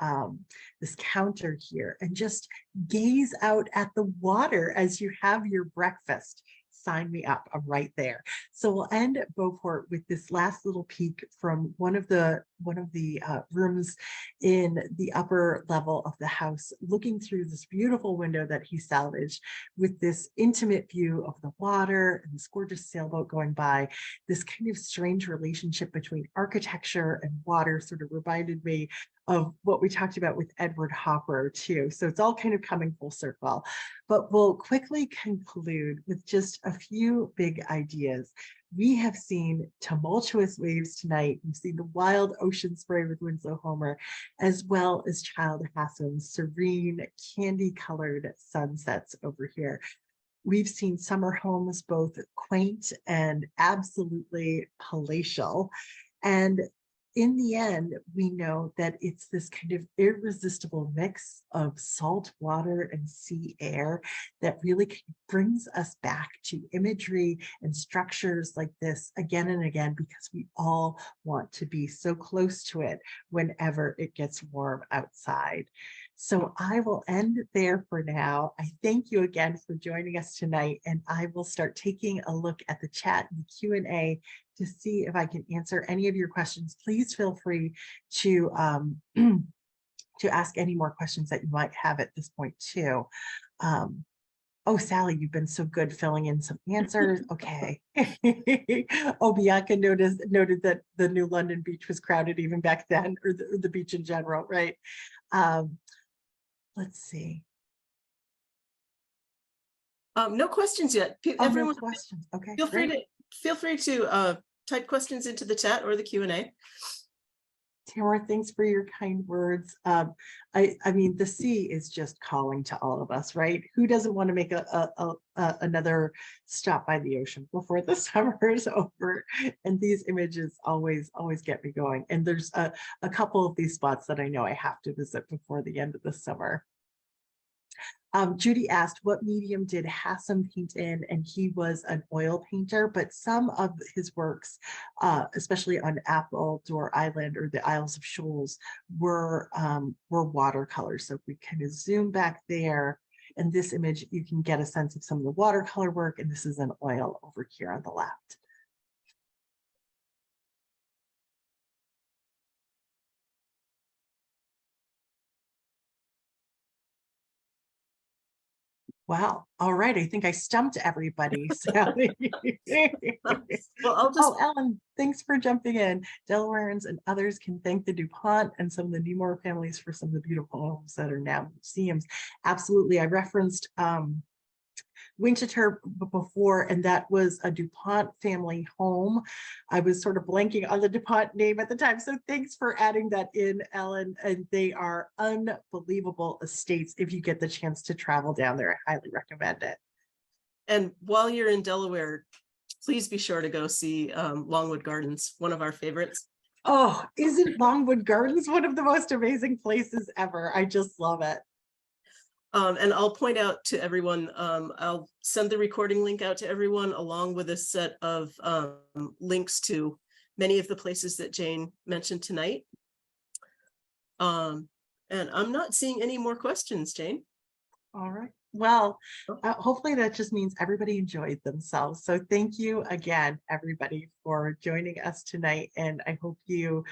this counter here and just gaze out at the water as you have your breakfast? Sign me up, I'm right there. So we'll end at Beauport with this last little peek from one of the rooms in the upper level of the house, looking through this beautiful window that he salvaged with this intimate view of the water and this gorgeous sailboat going by. This kind of strange relationship between architecture and water sort of reminded me of what we talked about with Edward Hopper too. So it's all kind of coming full circle. But we'll quickly conclude with just a few big ideas. We have seen tumultuous waves tonight. We've seen the wild ocean spray with Winslow Homer, as well as Childe Hassam's serene, candy-colored sunsets over here. We've seen summer homes, both quaint and absolutely palatial. And in the end, we know that it's this kind of irresistible mix of salt water and sea air that really brings us back to imagery and structures like this again and again, because we all want to be so close to it whenever it gets warm outside. So I will end there for now. I thank you again for joining us tonight, and I will start taking a look at the chat and the Q&A to see if I can answer any of your questions. Please feel free to to ask any more questions that you might have at this point too. Oh, Sally, you've been so good filling in some answers. Okay. Oh, Bianca noted that the New London beach was crowded even back then, or the beach in general, right? Let's see. No questions yet. Everyone, no questions. Okay. Feel free to type questions into the chat or the Q&A. Tamara, thanks for your kind words. I mean, the sea is just calling to all of us, right? Who doesn't want to make another stop by the ocean before the summer is over? And these images always get me going. And there's a couple of these spots that I know I have to visit before the end of the summer. Judy asked, what medium did Hassam paint in? And he was an oil painter, but some of his works, especially on Appledore Island or the Isles of Shoals, were watercolors. So if we kind of zoom back there, in this image, you can get a sense of some of the watercolor work, and this is an oil over here on the left. Wow. All right. I think I stumped everybody. Sally. Well, Ellen, thanks for jumping in. Delawareans and others can thank the DuPont and some of the Newport families for some of the beautiful homes that are now museums. Absolutely. I referenced Winchester before, and that was a DuPont family home. I was sort of blanking on the DuPont name at the time, so thanks for adding that in, Ellen. And they are unbelievable estates. If you get the chance to travel down there, I highly recommend it. And while you're in Delaware, please be sure to go see Longwood Gardens, one of our favorites. Oh, isn't Longwood Gardens one of the most amazing places ever? I just love it. And I'll point out to everyone, I'll send the recording link out to everyone along with a set of links to many of the places that Jane mentioned tonight. And I'm not seeing any more questions, Jane. All right. Well, Oh. hopefully that just means everybody enjoyed themselves. So thank you again, everybody, for joining us tonight. And I hope you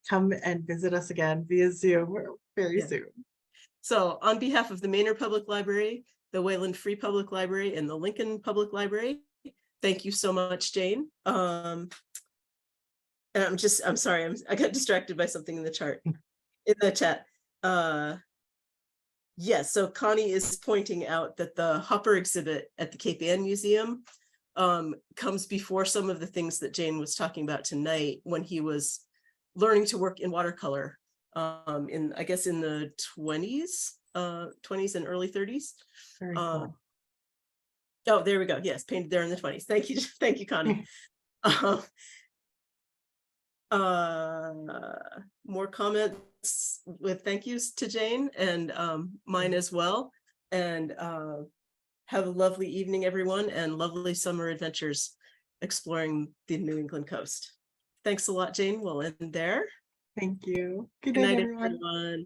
come and visit us again via Zoom very Yeah. soon. So on behalf of the Maynard Public Library, the Wayland Free Public Library, and the Lincoln Public Library, thank you so much, Jane. And I'm sorry, I got distracted by something in the chart, in the chat. Yes, so Connie is pointing out that the Hopper exhibit at the Cape Ann Museum comes before some of the things that Jane was talking about tonight when he was learning to work in watercolor I guess in the 20s and early 30s. Very cool. Oh, there we go. Yes, painted there in the 20s. Thank you. Thank you, Connie. More comments with thank yous to Jane and mine as well. And have a lovely evening, everyone, and lovely summer adventures exploring the New England coast. Thanks a lot, Jane. We'll end there. Thank you. Good Good night, night, everyone. everyone.